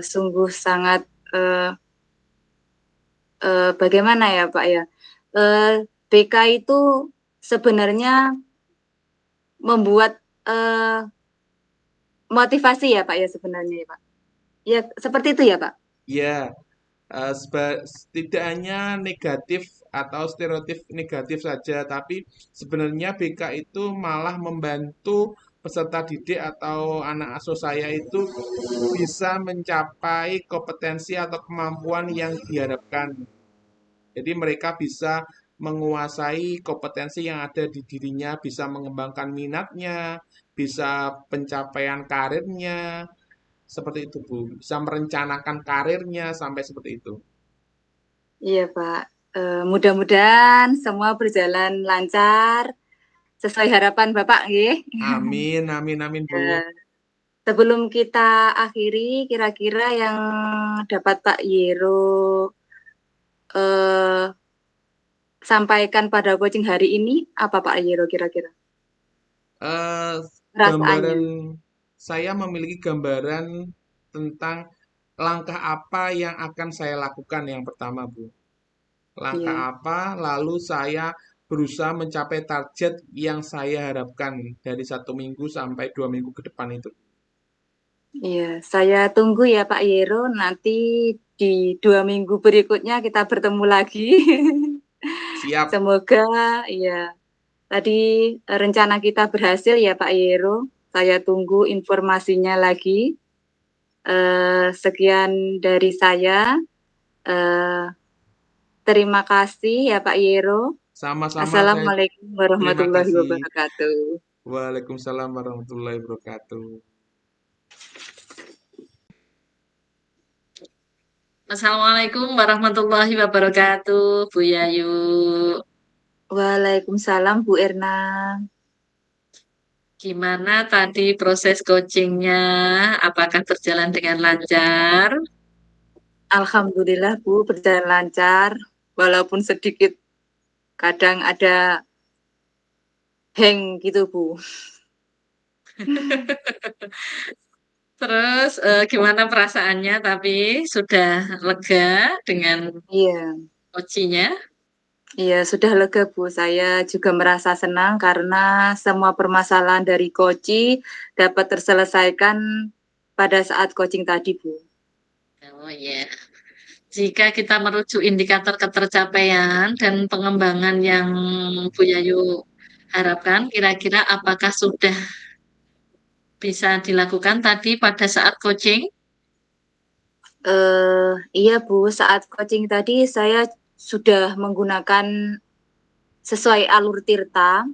Sungguh sangat eh, bagaimana ya, Pak ya? BK itu sebenarnya membuat motivasi ya, Pak ya sebenarnya ya, Pak. Ya, seperti itu ya, Pak. Ya, tidak hanya negatif atau stereotip negatif saja, tapi sebenarnya BK itu malah membantu peserta didik atau anak asuh saya itu bisa mencapai kompetensi atau kemampuan yang diharapkan. Jadi mereka bisa menguasai kompetensi yang ada di dirinya, bisa mengembangkan minatnya, bisa pencapaian karirnya, seperti itu, Bu. Bisa merencanakan karirnya sampai seperti itu. Iya, Pak. Mudah-mudahan semua berjalan lancar sesuai harapan Bapak, nggih. Amin, amin, amin, Bu. Sebelum kita akhiri, kira-kira yang dapat Pak Yero eh, sampaikan pada coaching hari ini apa Pak Yero kira-kira Eh, perasaannya? Gambaran saya memiliki gambaran tentang langkah apa yang akan saya lakukan yang pertama, Bu. Langkah Iya, apa, lalu saya berusaha mencapai target yang saya harapkan dari 1 minggu sampai 2 minggu ke depan itu. iya. Saya tunggu ya Pak Yero. Nanti di 2 minggu berikutnya kita bertemu lagi. Siap, Semoga ya tadi rencana kita berhasil ya Pak Yero. Saya tunggu informasinya lagi. Sekian dari saya. Eh, Terima kasih ya Pak Yero. sama-sama saya Assalamualaikum terima warahmatullahi kasih. wabarakatuh. Waalaikumsalam warahmatullahi wabarakatuh. Assalamualaikum warahmatullahi wabarakatuh, Bu Yayu. Waalaikumsalam Bu Erna. Gimana tadi proses coachingnya? Apakah berjalan dengan lancar? Alhamdulillah Bu berjalan lancar. Walaupun sedikit kadang ada hang gitu Bu. Terus gimana perasaannya? Tapi sudah lega dengan Iya, coachingnya? iya sudah lega Bu. Saya juga merasa senang karena semua permasalahan dari Koci dapat terselesaikan pada saat coaching tadi Bu. Oh ya. Jika kita merujuk indikator ketercapaian dan pengembangan yang Bu Yayu harapkan, kira-kira apakah sudah bisa dilakukan tadi pada saat coaching? Iya Bu, saat coaching tadi saya sudah menggunakan sesuai alur Tirta.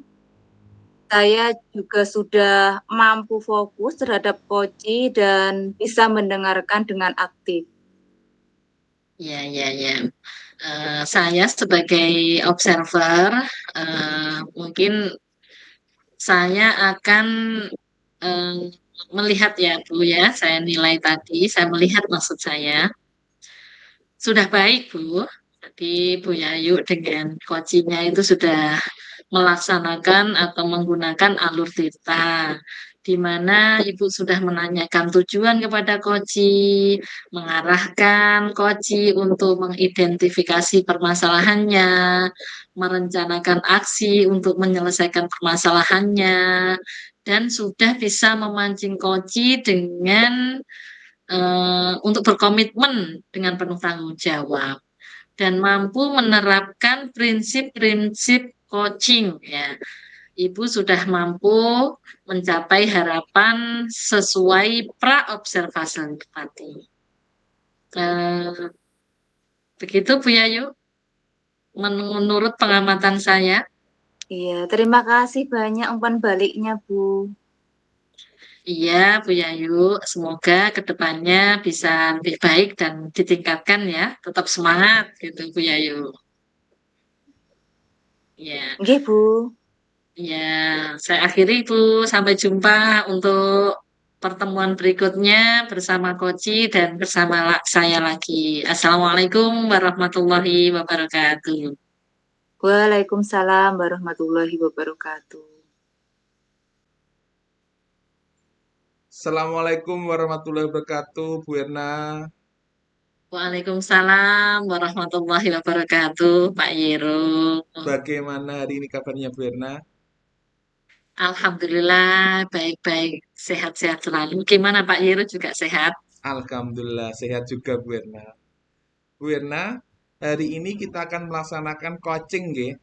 Saya juga sudah mampu fokus terhadap coaching dan bisa mendengarkan dengan aktif. Ya, ya, ya. Saya sebagai observer, mungkin saya akan eh, melihat ya, Bu ya. Saya nilai tadi, saya melihat maksud saya. Sudah baik, Bu. Jadi Bu Yayu dengan coachingnya itu sudah melaksanakan atau menggunakan alur Tirta, di mana Ibu sudah menanyakan tujuan kepada Koci, mengarahkan Koci untuk mengidentifikasi permasalahannya, merencanakan aksi untuk menyelesaikan permasalahannya, dan sudah bisa memancing Koci dengan untuk berkomitmen dengan penuh tanggung jawab dan mampu menerapkan prinsip-prinsip coaching ya. Ibu sudah mampu mencapai harapan sesuai pra-observasi tadi. Eh, Begitu Bu Yayu, menurut pengamatan saya. Iya, terima kasih banyak umpan baliknya Bu. Iya, Bu Yayu, semoga kedepannya bisa lebih baik dan ditingkatkan ya. Tetap semangat gitu, Bu Yayu. Ya. Nggih Bu. Ya, saya akhiri Ibu. Sampai jumpa untuk pertemuan berikutnya bersama Koci dan bersama saya lagi. Assalamualaikum warahmatullahi wabarakatuh. Waalaikumsalam warahmatullahi wabarakatuh. Assalamualaikum warahmatullahi wabarakatuh, Bu Erna. Waalaikumsalam warahmatullahi wabarakatuh, Pak Yero. Bagaimana hari ini kabarnya, Bu Erna? Alhamdulillah baik-baik, sehat-sehat selalu. Gimana Pak Yero juga sehat? Alhamdulillah sehat juga, Bu Erna. Bu Erna, hari ini kita akan melaksanakan coaching, nggih.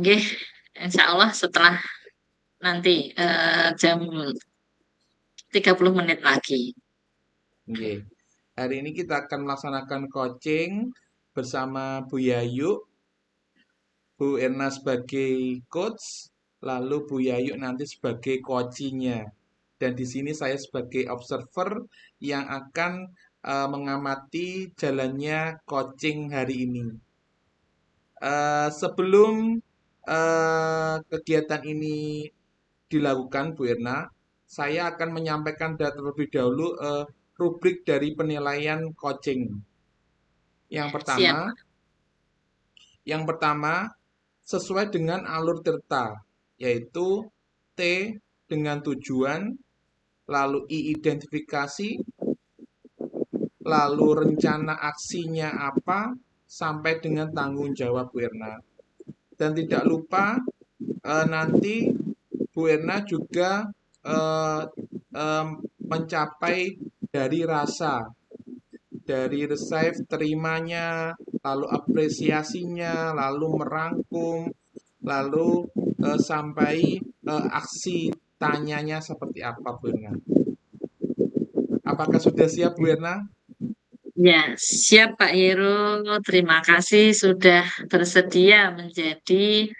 Nggih, insya Allah setelah nanti jam 30 menit lagi. Nggih. Hari ini kita akan melaksanakan coaching bersama Bu Yayu, Bu Erna sebagai coach, lalu Bu Yayu nanti sebagai coachingnya. Dan di sini saya sebagai observer yang akan mengamati jalannya coaching hari ini. Sebelum kegiatan ini dilakukan, Bu Erna, saya akan menyampaikan terlebih dahulu rubrik dari penilaian coaching. Yang Ya, pertama, siap. Yang pertama, sesuai dengan alur tirta, yaitu T dengan tujuan, lalu I identifikasi, lalu rencana aksinya apa, sampai dengan tanggung jawab Bu Erna. Dan tidak lupa nanti Bu Erna juga mencapai dari rasa, dari receive terimanya, lalu apresiasinya, lalu merangkum, lalu sampai aksi tanyanya seperti apa Bu Erna. Apakah sudah siap Bu Erna? Ya, siap Pak Heru. Terima kasih sudah bersedia menjadi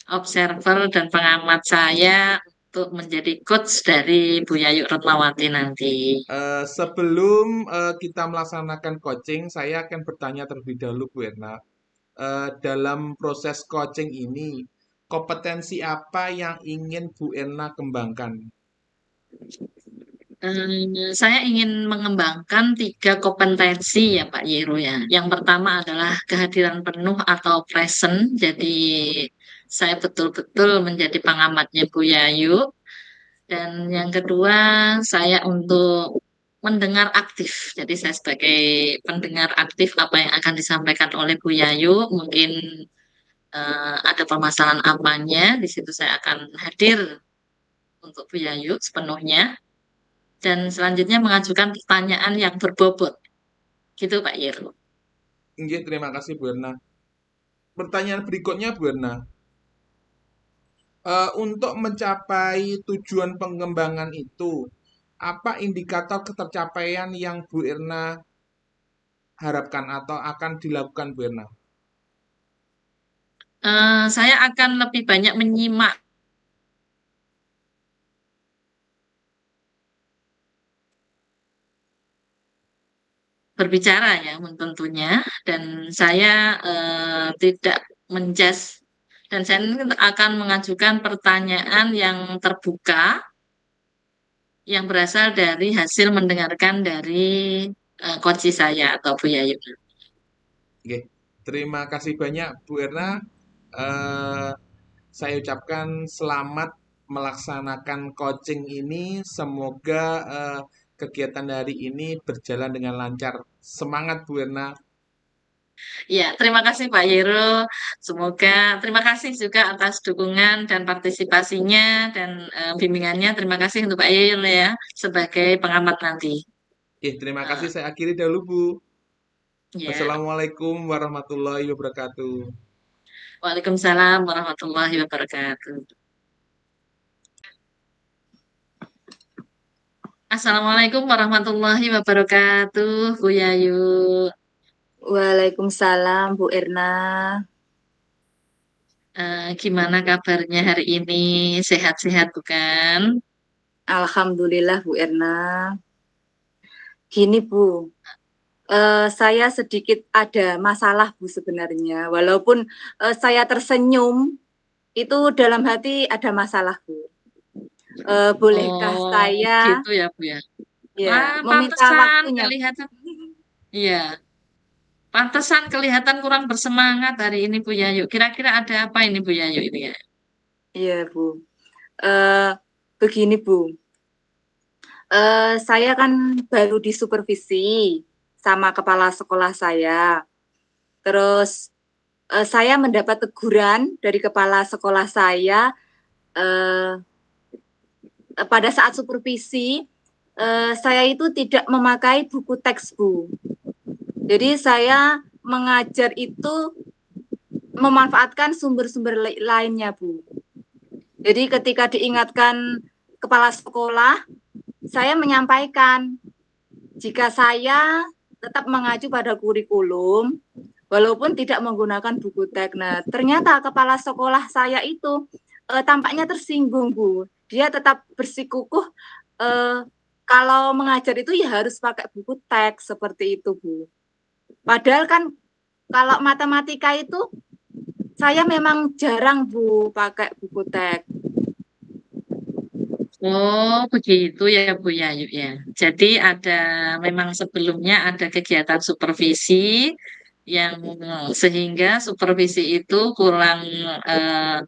observer dan pengamat saya untuk menjadi coach dari Bu Yayu Retnawati nanti. Sebelum kita melaksanakan coaching, saya akan bertanya terlebih dahulu Bu Erna. Dalam proses coaching ini, kompetensi apa yang ingin Bu Erna kembangkan? Saya ingin mengembangkan 3 kompetensi ya Pak Yeru ya. Yang pertama adalah kehadiran penuh atau present. Jadi saya betul-betul menjadi pengamatnya Bu Yayu. Dan yang kedua saya untuk mendengar aktif. Jadi saya sebagai pendengar aktif apa yang akan disampaikan oleh Bu Yayu. Mungkin ada permasalahan apanya. Di situ saya akan hadir untuk Bu Yayu sepenuhnya. Dan selanjutnya mengajukan pertanyaan yang berbobot. Gitu Pak Yeru. Nggih, terima kasih Bu Erna. Pertanyaan berikutnya Bu Erna. Untuk mencapai tujuan pengembangan itu, apa indikator ketercapaian yang Bu Erna harapkan atau akan dilakukan Bu Erna? Saya akan lebih banyak menyimak berbicara ya tentunya. Dan saya tidak menjudge. Dan saya akan mengajukan pertanyaan yang terbuka yang berasal dari hasil mendengarkan dari coach saya atau Bu Yayu. Oke, terima kasih banyak Bu Erna. Eh, saya ucapkan selamat melaksanakan coaching ini. Semoga kegiatan hari ini berjalan dengan lancar. Semangat Bu Erna. Ya, terima kasih Pak Yero. Semoga terima kasih juga atas dukungan dan partisipasinya dan bimbingannya. Terima kasih untuk Pak Yero ya sebagai pengamat nanti. Terima kasih. Eh, Saya akhiri dahulu Bu. ya, Wassalamualaikum warahmatullahi wabarakatuh. Waalaikumsalam warahmatullahi wabarakatuh. Assalamualaikum warahmatullahi wabarakatuh, Bu Yayu. Waalaikumsalam Bu Erna. Gimana kabarnya hari ini? Sehat-sehat bukan? Alhamdulillah Bu Erna. Gini Bu, saya sedikit ada masalah Bu sebenarnya. Walaupun saya tersenyum, itu dalam hati ada masalah Bu. Bolehkah Oh, saya gitu ya, Bu ya. ya Wah, meminta pantesan waktunya? kelihatan. Iya, pantesan kelihatan kurang bersemangat hari ini Bu Yayu. Kira-kira ada apa ini Bu Yayu ini ya? Iya Bu. Eh, Begini Bu, saya kan baru disupervisi sama kepala sekolah saya. Terus saya mendapat teguran dari kepala sekolah saya eh, pada saat supervisi. Saya itu tidak memakai buku teks Bu. Jadi saya mengajar itu memanfaatkan sumber-sumber lainnya Bu. Jadi ketika diingatkan kepala sekolah, saya menyampaikan jika saya tetap mengacu pada kurikulum, walaupun tidak menggunakan buku teks. Nah, ternyata kepala sekolah saya itu tampaknya tersinggung, Bu. Dia tetap bersikukuh kalau mengajar itu ya harus pakai buku teks seperti itu, Bu. Padahal kan kalau matematika itu saya memang jarang, Bu, pakai buku teks. Oh, begitu ya Bu Yayu ya. Jadi ada memang sebelumnya ada kegiatan supervisi yang sehingga supervisi itu kurang eh,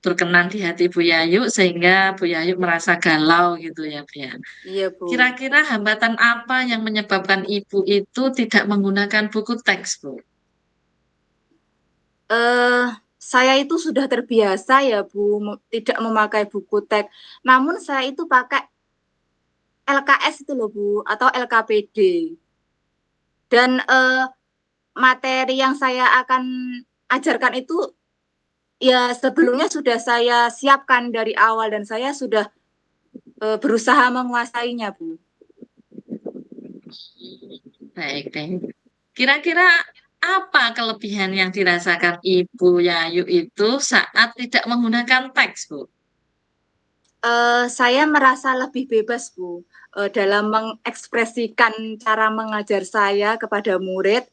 berkenan di hati Bu Yayu sehingga Bu Yayu merasa galau gitu ya, Bu ya. Iya, Bu. Kira-kira hambatan apa yang menyebabkan Ibu itu tidak menggunakan buku teks, Bu? eh saya itu sudah terbiasa ya, Bu, tidak memakai buku teks. Namun saya itu pakai LKS itu loh, Bu, atau LKPD. Dan materi yang saya akan ajarkan itu ya sebelumnya sudah saya siapkan dari awal dan saya sudah berusaha menguasainya, Bu. Baik, baik. Kira-kira apa kelebihan yang dirasakan Ibu Yayu itu saat tidak menggunakan teks, Bu? Saya merasa lebih bebas, Bu, dalam mengekspresikan cara mengajar saya kepada murid,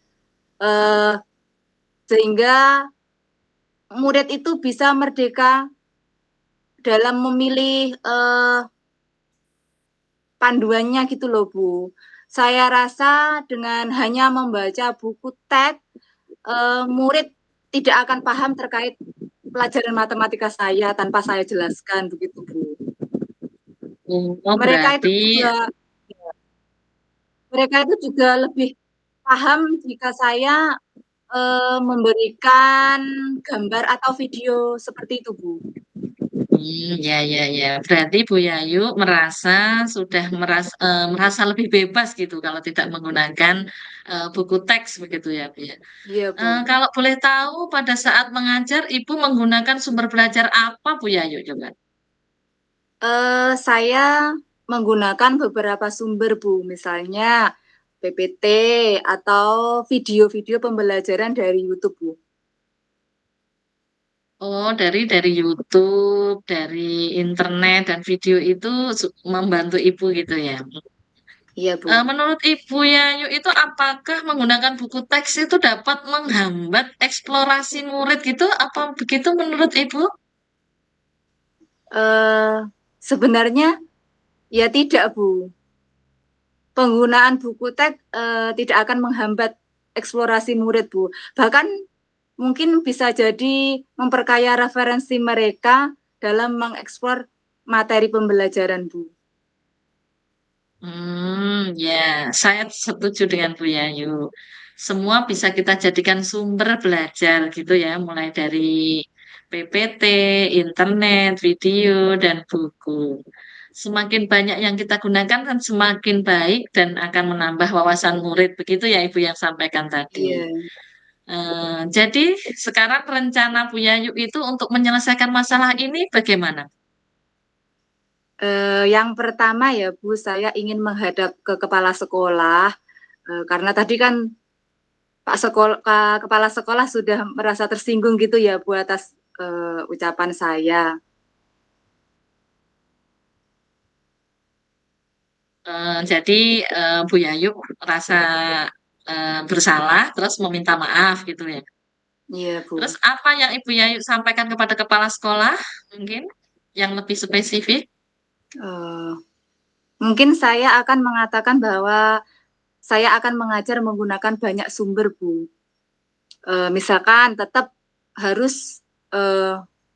uh, sehingga murid itu bisa merdeka dalam memilih panduannya gitu loh, Bu. Saya rasa dengan hanya membaca buku teks, murid tidak akan paham terkait pelajaran matematika saya tanpa saya jelaskan begitu, Bu. Oh, Mereka itu berarti juga lebih paham jika saya memberikan gambar atau video seperti itu, Bu. ya, ya, ya. Berarti Bu Yayu merasa lebih bebas gitu kalau tidak menggunakan buku teks begitu ya, Bu ya. Iya, Bu. Kalau boleh tahu pada saat mengajar Ibu menggunakan sumber belajar apa, Bu Yayu coba? Saya menggunakan beberapa sumber, Bu, misalnya PPT atau video-video pembelajaran dari YouTube, Bu. Oh, dari YouTube, dari internet dan video itu membantu Ibu gitu ya. Iya, Bu. Menurut Ibu Yayu itu apakah menggunakan buku teks itu dapat menghambat eksplorasi murid gitu? Apa begitu menurut Ibu? Eh, Sebenarnya ya tidak, Bu. Penggunaan buku teks tidak akan menghambat eksplorasi murid, Bu. Bahkan mungkin bisa jadi memperkaya referensi mereka dalam mengeksplor materi pembelajaran, Bu. Ya, saya setuju dengan Bu Yayu. Semua bisa kita jadikan sumber belajar gitu ya, mulai dari PPT, internet, video, dan buku. Semakin banyak yang kita gunakan kan semakin baik dan akan menambah wawasan murid. Begitu ya Ibu yang sampaikan tadi. Iya. Jadi sekarang rencana Bu Yayu itu untuk menyelesaikan masalah ini bagaimana? Yang pertama ya, Bu, saya ingin menghadap ke kepala sekolah karena tadi kan kepala sekolah sudah merasa tersinggung gitu ya, Bu, atas ucapan saya. Jadi Bu Yayu merasa bersalah, terus meminta maaf gitu ya. Iya, Terus Bu. apa yang Ibu Yayu sampaikan kepada kepala sekolah mungkin yang lebih spesifik? Eh, Mungkin saya akan mengatakan bahwa saya akan mengajar menggunakan banyak sumber, Bu. Misalkan tetap harus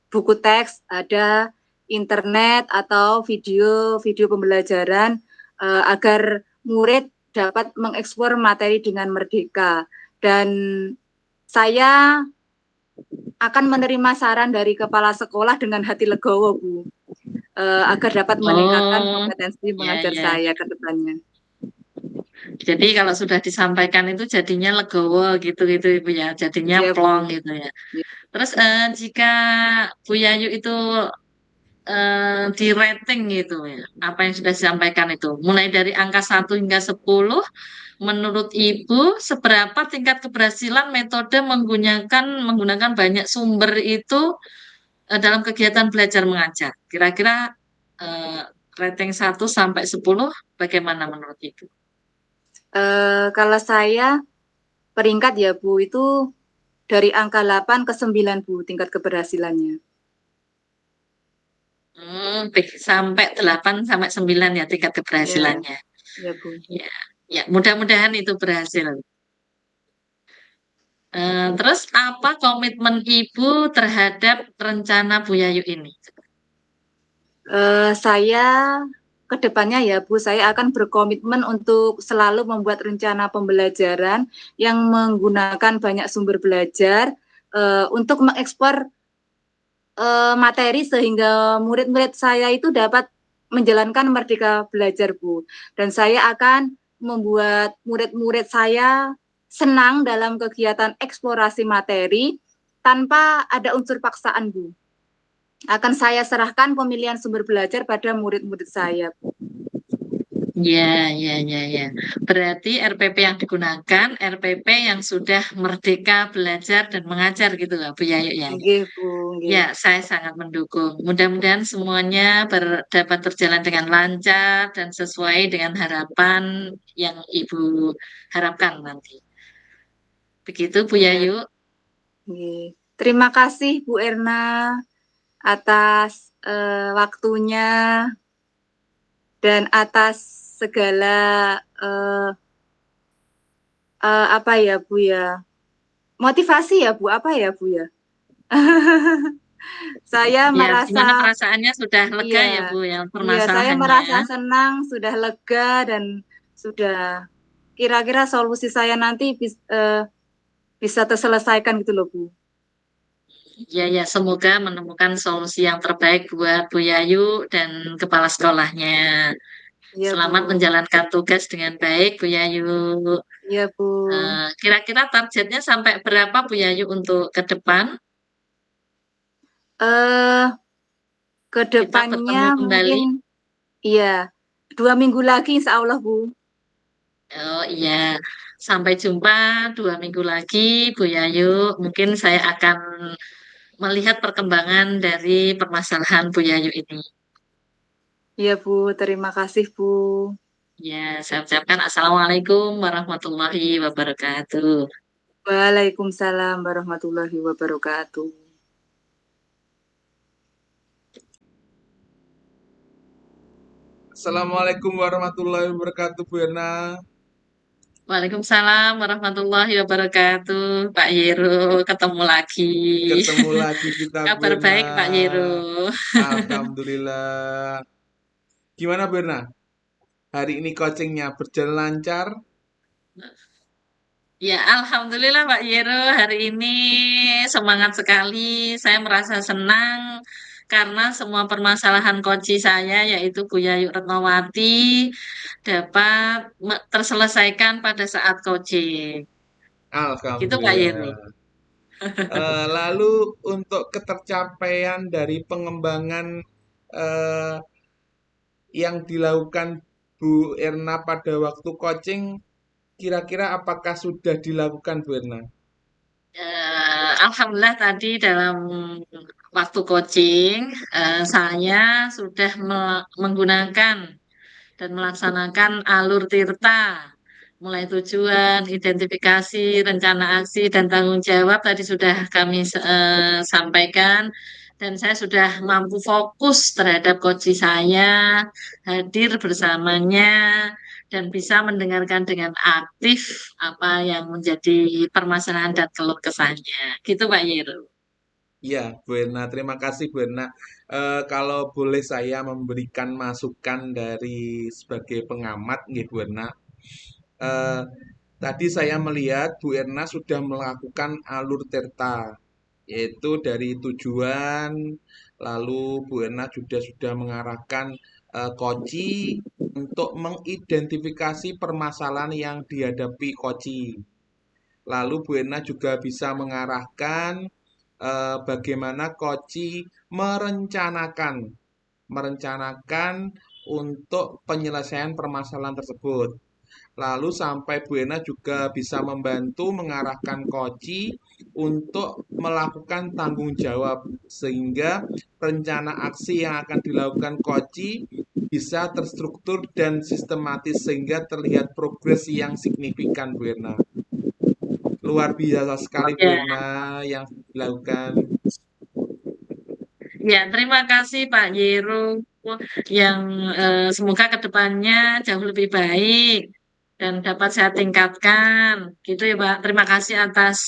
buku teks, ada internet atau video pembelajaran agar murid dapat mengeksplor materi dengan merdeka. Dan saya akan menerima saran dari kepala sekolah dengan hati legowo, Bu, agar dapat meningkatkan Oh, kompetensi ya, mengajar ya. saya ke depannya. Jadi kalau sudah disampaikan itu jadinya legowo gitu Ibu ya, jadinya Iya, plong Bu. gitu ya. Ya. Terus jika Bu Yayu itu di rating gitu ya, apa yang sudah disampaikan itu, mulai dari angka 1 hingga 10, menurut Ibu seberapa tingkat keberhasilan metode menggunakan banyak sumber itu dalam kegiatan belajar mengajar? Kira-kira eh, rating 1 sampai 10 bagaimana menurut Ibu? Kalau saya peringkat ya, Bu, itu dari angka 8 ke 9, Bu, tingkat keberhasilannya. Sampai 8 sampai 9 ya tingkat Ya, keberhasilannya. ya, Bu. Ya, ya, mudah-mudahan itu berhasil. Terus apa komitmen Ibu terhadap rencana Bu Yayu ini? Saya ke depannya ya Bu, saya akan berkomitmen untuk selalu membuat rencana pembelajaran yang menggunakan banyak sumber belajar untuk mengekspor materi sehingga murid-murid saya itu dapat menjalankan Merdeka Belajar, Bu. Dan saya akan membuat murid-murid saya senang dalam kegiatan eksplorasi materi tanpa ada unsur paksaan, Bu. Akan saya serahkan pemilihan sumber belajar pada murid-murid saya, Bu. Ya, ya, ya, ya. Berarti RPP yang digunakan, RPP yang sudah merdeka belajar dan mengajar gitu lah, Bu Yayu ya. Nggih, Bu, nggih. Ya, saya sangat mendukung. Mudah-mudahan semuanya dapat berjalan dengan lancar dan sesuai dengan harapan yang Ibu harapkan nanti. Begitu, Bu Ya, Yayu. nggih. Terima kasih Bu Erna atas waktunya dan atas segala apa ya Bu ya, motivasi ya Bu, apa ya Bu ya. Saya Ya, gimana merasa perasaannya sudah lega ya, iya, Bu, yang iya saya merasa permasalahannya? senang, sudah lega dan sudah kira-kira solusi saya nanti bisa terselesaikan gitu loh Bu. Ya, ya, semoga menemukan solusi yang terbaik buat Bu Yayu dan kepala sekolahnya. Iya Bu, Selamat menjalankan tugas dengan baik, Bu Yayu. iya Bu. Kira-kira targetnya sampai berapa, Bu Yayu, untuk ke depan? Eh ke Kita depannya bertemu kembali. mungkin iya 2 minggu lagi Insya Allah Bu. Oh iya, sampai jumpa 2 minggu lagi, Bu Yayu. Mungkin saya akan melihat perkembangan dari permasalahan Bu Yayu ini. Iya Bu, terima kasih Bu. Ya, saya ucapkan Assalamualaikum warahmatullahi wabarakatuh. Waalaikumsalam warahmatullahi wabarakatuh. Assalamualaikum warahmatullahi wabarakatuh, Bu Erna. Waalaikumsalam warahmatullahi wabarakatuh. Pak Yero, ketemu lagi. Ketemu lagi kita, Bu Kabar Erna. baik, Pak Yero. Alhamdulillah. Gimana, Bu Erna? Hari ini coachingnya berjalan lancar? Ya, Alhamdulillah Pak Yero, hari ini semangat sekali. Saya merasa senang karena semua permasalahan kunci saya, yaitu Bu Yayu Retnowati, dapat terselesaikan pada saat coaching. Gitu Pak Yero. Alhamdulillah. Lalu untuk ketercapaian dari pengembangan eh, yang dilakukan Bu Erna pada waktu coaching, kira-kira apakah sudah dilakukan, Bu Erna? Alhamdulillah tadi dalam waktu coaching, saya sudah menggunakan dan melaksanakan alur tirta, mulai tujuan, identifikasi, rencana aksi, dan tanggung jawab tadi sudah kami sampaikan, dan saya sudah mampu fokus terhadap coach saya, hadir bersamanya, dan bisa mendengarkan dengan aktif apa yang menjadi permasalahan dan keluh kesahnya. Gitu Pak Yeru. Ya, Bu Erna, terima kasih Bu Erna. Kalau boleh saya memberikan masukan dari sebagai pengamat, nggih Bu Erna. Eh, Tadi saya melihat Bu Erna sudah melakukan alur tirta, yaitu dari tujuan, lalu Bu Erna sudah mengarahkan koci untuk mengidentifikasi permasalahan yang dihadapi koci. Lalu Bu Erna juga bisa mengarahkan bagaimana koci merencanakan untuk penyelesaian permasalahan tersebut. Lalu sampai Bu Ena juga bisa membantu mengarahkan koci untuk melakukan tanggung jawab sehingga rencana aksi yang akan dilakukan koci bisa terstruktur dan sistematis sehingga terlihat progres yang signifikan, Bu Erna. Luar biasa sekali Bu Ya, Erna yang dilakukan. ya, terima kasih Pak Yeru yang semoga ke depannya jauh lebih baik dan dapat saya tingkatkan. Gitu ya Pak. Terima kasih atas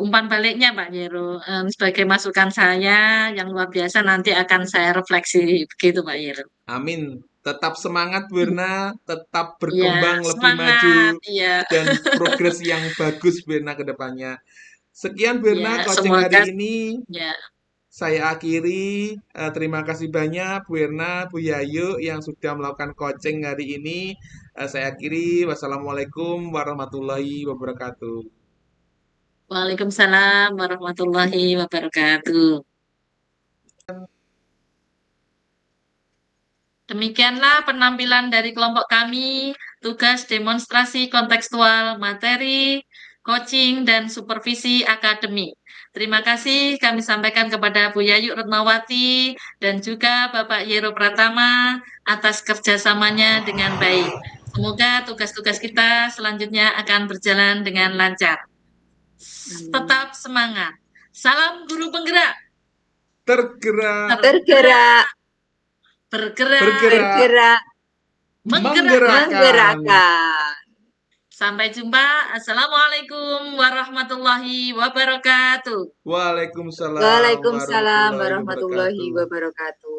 umpan baliknya Pak Yero. Sebagai masukan saya yang luar biasa nanti akan saya refleksi. Begitu Pak Yero. Amin. Tetap semangat Bu Irna, tetap Iya, berkembang lebih semangat. maju Iya. dan progres yang bagus Bu Irna ke depannya. Sekian Bu Irna Ya, coaching semoga hari ini. ya. Saya akhiri. Terima kasih banyak Bu Irna, Bu Yayu yang sudah melakukan coaching hari ini. Saya akhiri. Wassalamualaikum warahmatullahi wabarakatuh. Waalaikumsalam warahmatullahi wabarakatuh. Demikianlah penampilan dari kelompok kami, tugas demonstrasi kontekstual, materi, coaching, dan supervisi akademik. Terima kasih kami sampaikan kepada Bu Yayu Retnawati dan juga Bapak Yero Pratama atas kerjasamanya dengan baik. Semoga tugas-tugas kita selanjutnya akan berjalan dengan lancar. Tetap semangat. Salam guru penggerak. Tergerak, Tergerak, Bergerak. bergerak, menggerakkan. menggerakkan. Sampai jumpa. Assalamualaikum warahmatullahi wabarakatuh. Waalaikumsalam Waalaikumsalam warahmatullahi warahmatullahi wabarakatuh. wabarakatuh.